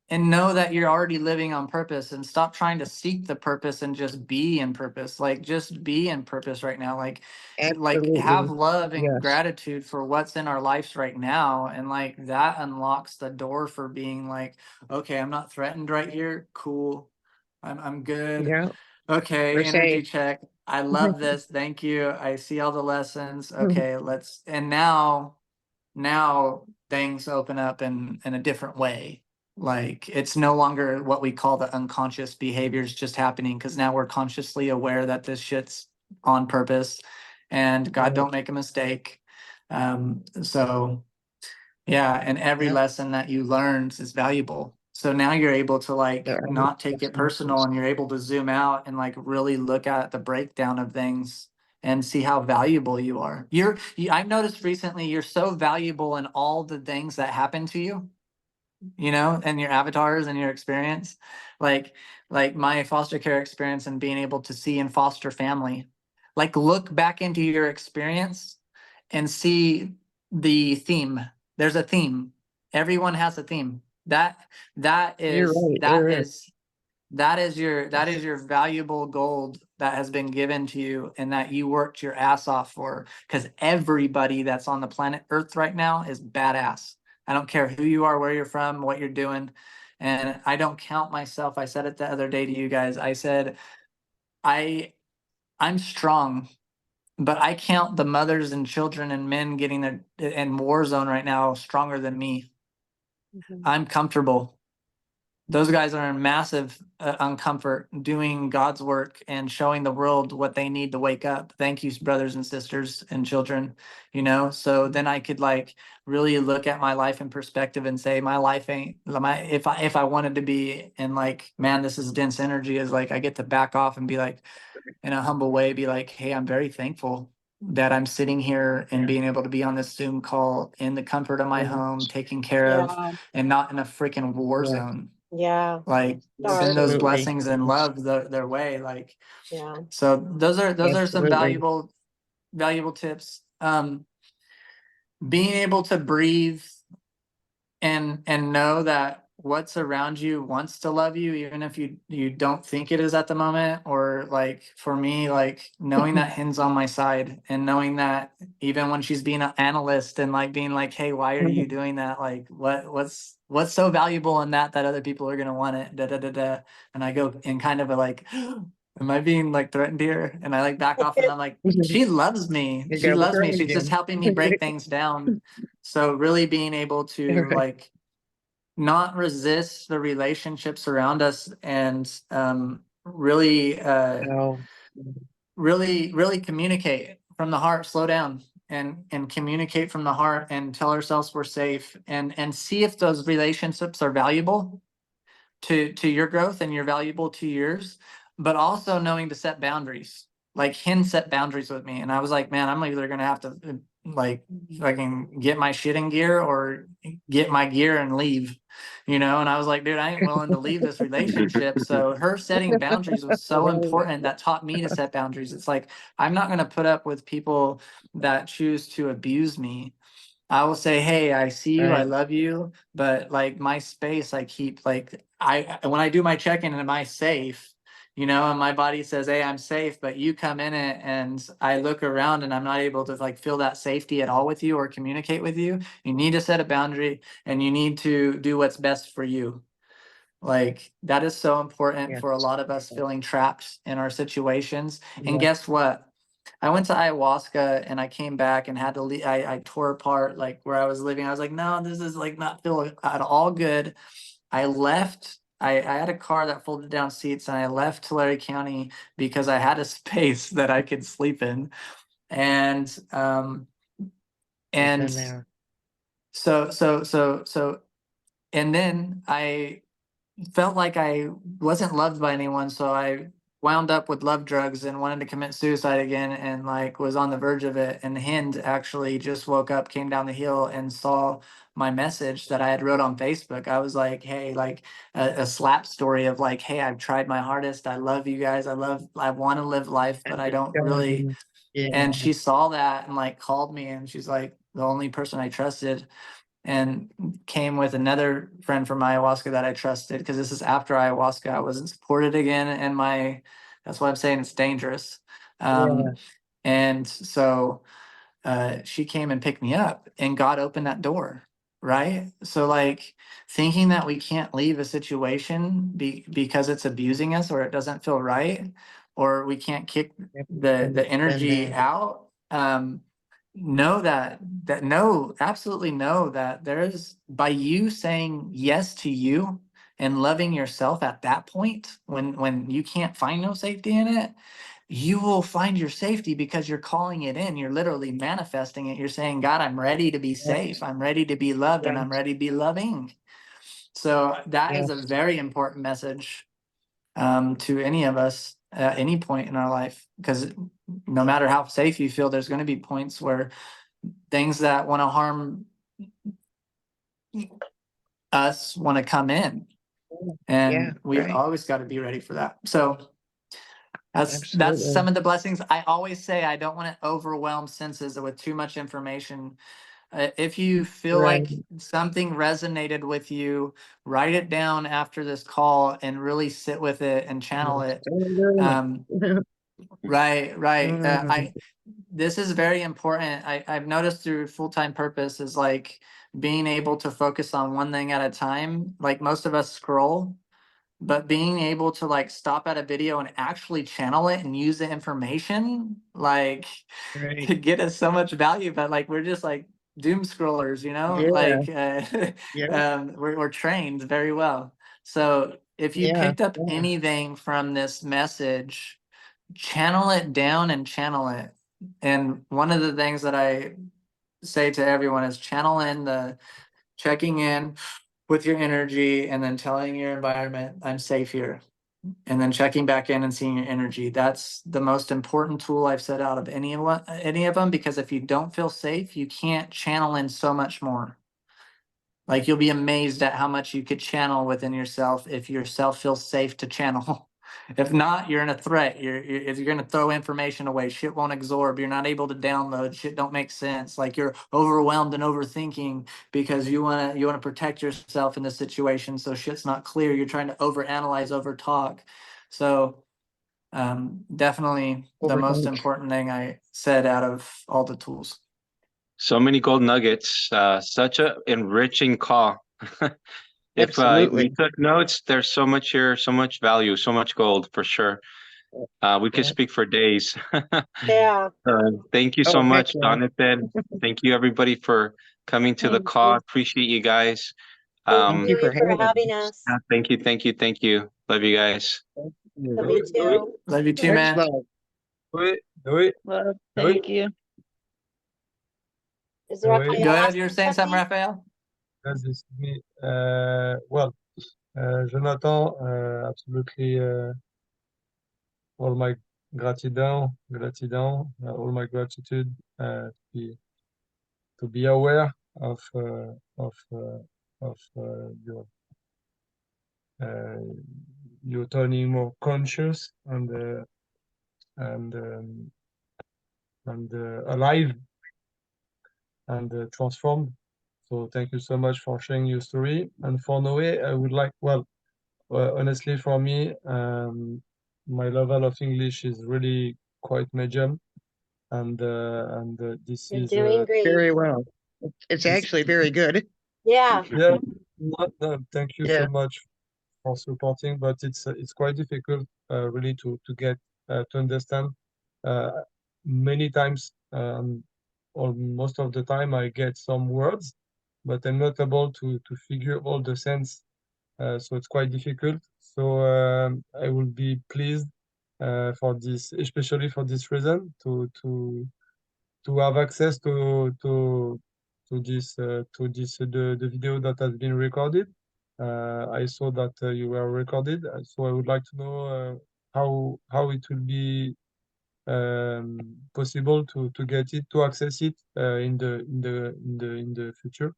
and know that you're already living on purpose, and stop trying to seek the purpose and just be in purpose. Like just be in purpose right now. Like have Absolutely. love and Yes. gratitude for what's in our lives right now, and like that unlocks the door for being like, okay, I'm not threatened right here, cool, I'm good, Yeah. okay, We're energy safe. check, I love this. Thank you. I see all the lessons. Okay, and now things open up in a different way. Like it's no longer what we call the unconscious behaviors just happening, because now we're consciously aware that this shit's on purpose, and God don't make a mistake. So yeah, and every Yep. lesson that you learned is valuable. So now you're able to like There are not take it lessons. personal, and you're able to zoom out and like really look at the breakdown of things and see how valuable you are. I've noticed recently you're so valuable in all the things that happen to you, you know, and your avatars and your experience. Like my foster care experience and being able to see and foster family. Like look back into your experience and see the theme. There's a theme. Everyone has a theme. That You're is right, that there is. is that is your valuable gold that has been given to you and that you worked your ass off for, because everybody that's on the planet Earth right now is badass. I don't care who you are, where you're from, what you're doing. And I don't count myself. I said it the other day to you guys. I said, I'm strong, but I count the mothers and children and men getting their in war zone right now stronger than me. I'm comfortable. Those guys are in massive uncomfort doing God's work and showing the world what they need to wake up. Thank you, brothers and sisters and children, you know? So then I could like really look at my life in perspective and say, my life ain't if I wanted to be, and like, man, this is dense energy, is like, I get to back off and be like, in a humble way, be like, hey, I'm very thankful that I'm sitting here and being able to be on this Zoom call in the comfort of my home, taken care of, Yeah. and not in a freaking war Yeah. zone. Yeah. Like Dark. send those Absolutely. blessings and love their way. Like, Yeah. so those are some Absolutely. valuable tips. Being able to breathe and know that what's around you wants to love you, even if you don't think it is at the moment. Or like for me, like knowing that Hen's on my side, and knowing that even when she's being an analyst and like being like, hey, why are you doing that? Like what's so valuable in that other people are gonna want it, da da da da. And I go in kind of a like, am I being like threatened here? And I like back off, and I'm like, she loves me. You She go with loves her me. She's just engine. helping me break things down. So really being able to Right. like not resist the relationships around us, and really Oh, really communicate from the heart, slow down and communicate from the heart, and tell ourselves we're safe, and see if those relationships are valuable to your growth and you're valuable to yours, but also knowing to set boundaries. Like Hen set boundaries with me, and I was like, man, I'm either gonna have to like fucking get my shit in gear or get my gear and leave, you know? And I was like, dude, I ain't willing to leave this relationship. So her setting boundaries was so important. That taught me to set boundaries. It's like, I'm not gonna put up with people that choose to abuse me. I will say, hey, I see you, I right. love you, but like my space, I keep like when I do my check-in, am I safe? You know, and my body says, hey, I'm safe, but you come in it and I look around and I'm not able to like feel that safety at all with you or communicate with you. You need to set a boundary, and you need to do what's best for you. Like that is so important Yeah. for a lot of us feeling trapped in our situations. Yeah. And guess what? I went to ayahuasca and I came back and had to leave. I tore apart like where I was living. I was like, no, this is like not feeling at all good. I left. I had a car that folded down seats, and I left Tulare County because I had a space that I could sleep in. And We've and been there. so and then I felt like I wasn't loved by anyone, so I wound up with love drugs and wanted to commit suicide again, and like was on the verge of it. And Hind actually just woke up, came down the hill, and saw my message that I had wrote on Facebook. I was like, hey, like a slap story of like, hey, I've tried my hardest. I love you guys. I want to live life, but I don't really. Yeah. And she saw that and like called me, and she's like the only person I trusted, and came with another friend from ayahuasca that I trusted, because this is after ayahuasca. I wasn't supported again, and that's why I'm saying it's dangerous. Yeah. And so she came and picked me up, and God opened that door. right? So like thinking that we can't leave a situation because it's abusing us or it doesn't feel right, or we can't kick the energy out. Know that no, absolutely know that there is, by you saying yes to you and loving yourself at that point when you can't find no safety in it, you will find your safety because you're calling it in. You're literally manifesting it. You're saying, God, I'm ready to be safe. I'm ready to be loved, and I'm ready to be loving. So that is a Yes. very important message to any of us at any point in our life, because no matter how safe you feel, there's going to be points where things that want to harm us want to come in, and Yeah, we right. always got to be ready for that. So that's Absolutely. some of the blessings. I always say I don't want to overwhelm senses with too much information. If you feel like something resonated with you, write it down after this call and really sit with it and channel it. Right. This is very important. I've noticed through full-time purpose is like being able to focus on one thing at a time. Like most of us scroll, but being able to like stop at a video and actually channel it and use the information, like Right. could get us so much value. But like we're just like doom scrollers, you know, Yeah. like Yeah. we're trained very well. So if you Yeah. picked up Yeah. anything from this message, channel it down and channel it. And one of the things that I say to everyone is channel in the checking in with your energy and then telling your environment, I'm safe here. And then checking back in and seeing your energy. That's the most important tool I've set out of any of them, because if you don't feel safe, you can't channel in so much more. Like you'll be amazed at how much you could channel within yourself if yourself feels safe to channel. If not, you're in a threat. If you're going to throw information away, shit won't absorb. You're not able to download. Shit don't make sense. Like you're overwhelmed and overthinking because you want to protect yourself in this situation. So shit's not clear. You're trying to overanalyze, overtalk. So definitely the most Overthink. important thing I said out of all the tools. So many gold nuggets. Such a enriching call. If we Absolutely. took notes, there's so much here, so much value, so much gold for sure. We could Yeah. speak for days. Yeah. Thank you Oh, so heck much, yeah. Jonathan. Thank you, everybody, for coming to the Thank call. you. Appreciate you guys. Thank you you for for having having us. us. Thank you, thank you, thank you. Love you guys. Love you too. Love you too, Much man. love. Well, thank you. Is Go Raphael Go ahead. asking You're saying something, something? Raphael? This is me. Well, Jonathan, absolutely, all my all my gratitude, to be aware of uh, you're turning more conscious and alive and transformed. So thank you so much for sharing your story. And for Noe, I would like, honestly, for me, my level of English is really quite medium, and this You're is doing great. Very well. It's actually very good. Yeah. yeah. Thank you Yeah. so much for supporting, but it's quite difficult, really, to get to understand. Many times, or most of the time, I get some words, but I'm not able to figure all the sense. So it's quite difficult. So I will be pleased for this, especially for this reason, to have access to the video that has been recorded. I saw that you were recorded, so I would like to know how it will be possible to get it, to access it in the future.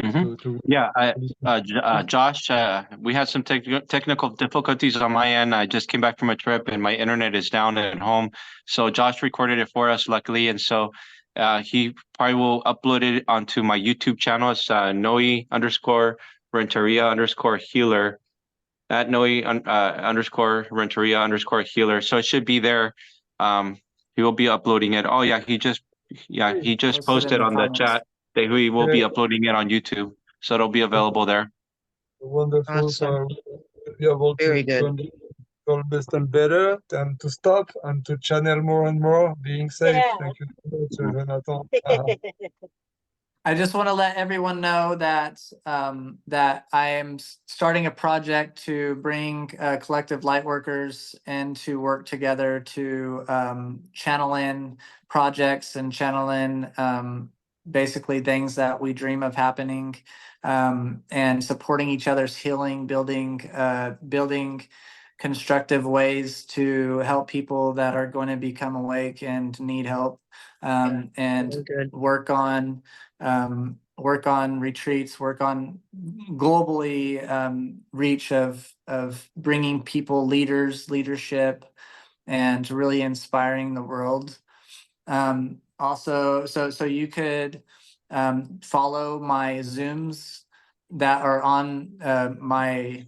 Mhm. To Yeah, listen. Josh, we had some technical difficulties on my end. I just came back from a trip and my internet is down at home. So Josh recorded it for us, luckily. And so he probably will upload it onto my YouTube channel. It's Noe_Renteria_healer, at Noe_Renteria_healer. So it should be there. He will be uploading it. Oh yeah, he just Posted in posted the on the comments. chat. We will be Yeah. uploading it on YouTube, so it'll be available there. Wonderful. So Awesome. we'll be able Very to good. understand better and to stop and to channel more and more, being safe. Yeah. Thank you so much, Jonathan. I just want to let everyone know that that I am starting a project to bring collective lightworkers and to work together to channel in projects and channel in basically things that we dream of happening, and supporting each other's healing, building constructive ways to help people that are going to become awake and need help, and Very good. work on retreats, work on globally reach of bringing people leadership, and really inspiring the world. Also, so you could follow my Zooms that are on my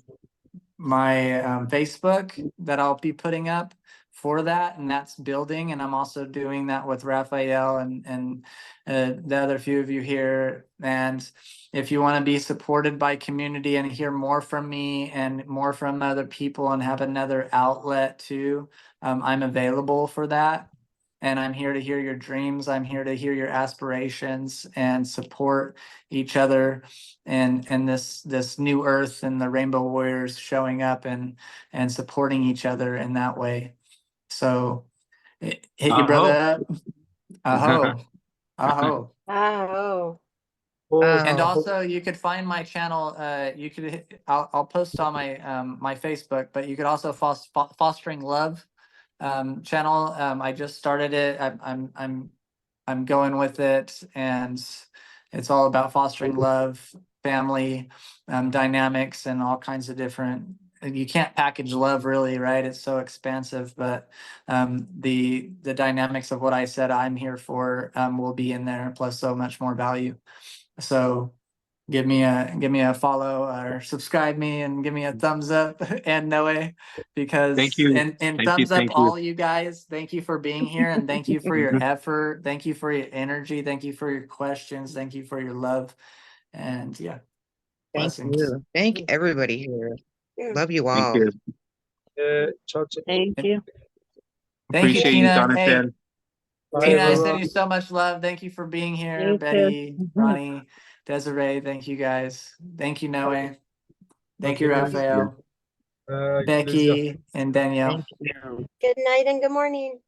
Facebook that I'll be putting up for that, and that's building. And I'm also doing that with Raphael and the other few of you here. And if you want to be supported by community and hear more from me and more from other people and have another outlet too, I'm available for that. And I'm here to hear your dreams. I'm here to hear your aspirations and support each other and this new earth and the Rainbow Warriors showing up and supporting each other in that way. So hit your brother up. Aho. Aho. Oh, And Wow. also you could find my channel. You could I'll post on my my Facebook, but you could also Fostering Love channel. I just started it. I'm going with it, and it's all about fostering love, family dynamics, and all kinds of different. You can't package love really, right? It's so expansive, but the dynamics of what I said I'm here for will be in there, plus so much more value. So give me a follow or subscribe me and give me a thumbs up and Noe, because Thank you. and Thank you, thumbs up thank you. all you guys. Thank you for being here, and thank you for your effort. Thank you for your energy. Thank you for your questions. Thank you for your love. And yeah, Thank blessings. you. Thank everybody here. Love you Thank all. you. Ciao, ciao. Thank you. Thank you, Appreciate you, Tina. Hey, Jonathan. Bye, Tina, I everyone. send you so much love. Thank you for being here. You too. Betty, Ronnie, Desiree, thank you guys. Thank you, Noe. Thank you, Okay. Raphael, Plaisir. Becky, and Danielle. Thank you. good night and good morning.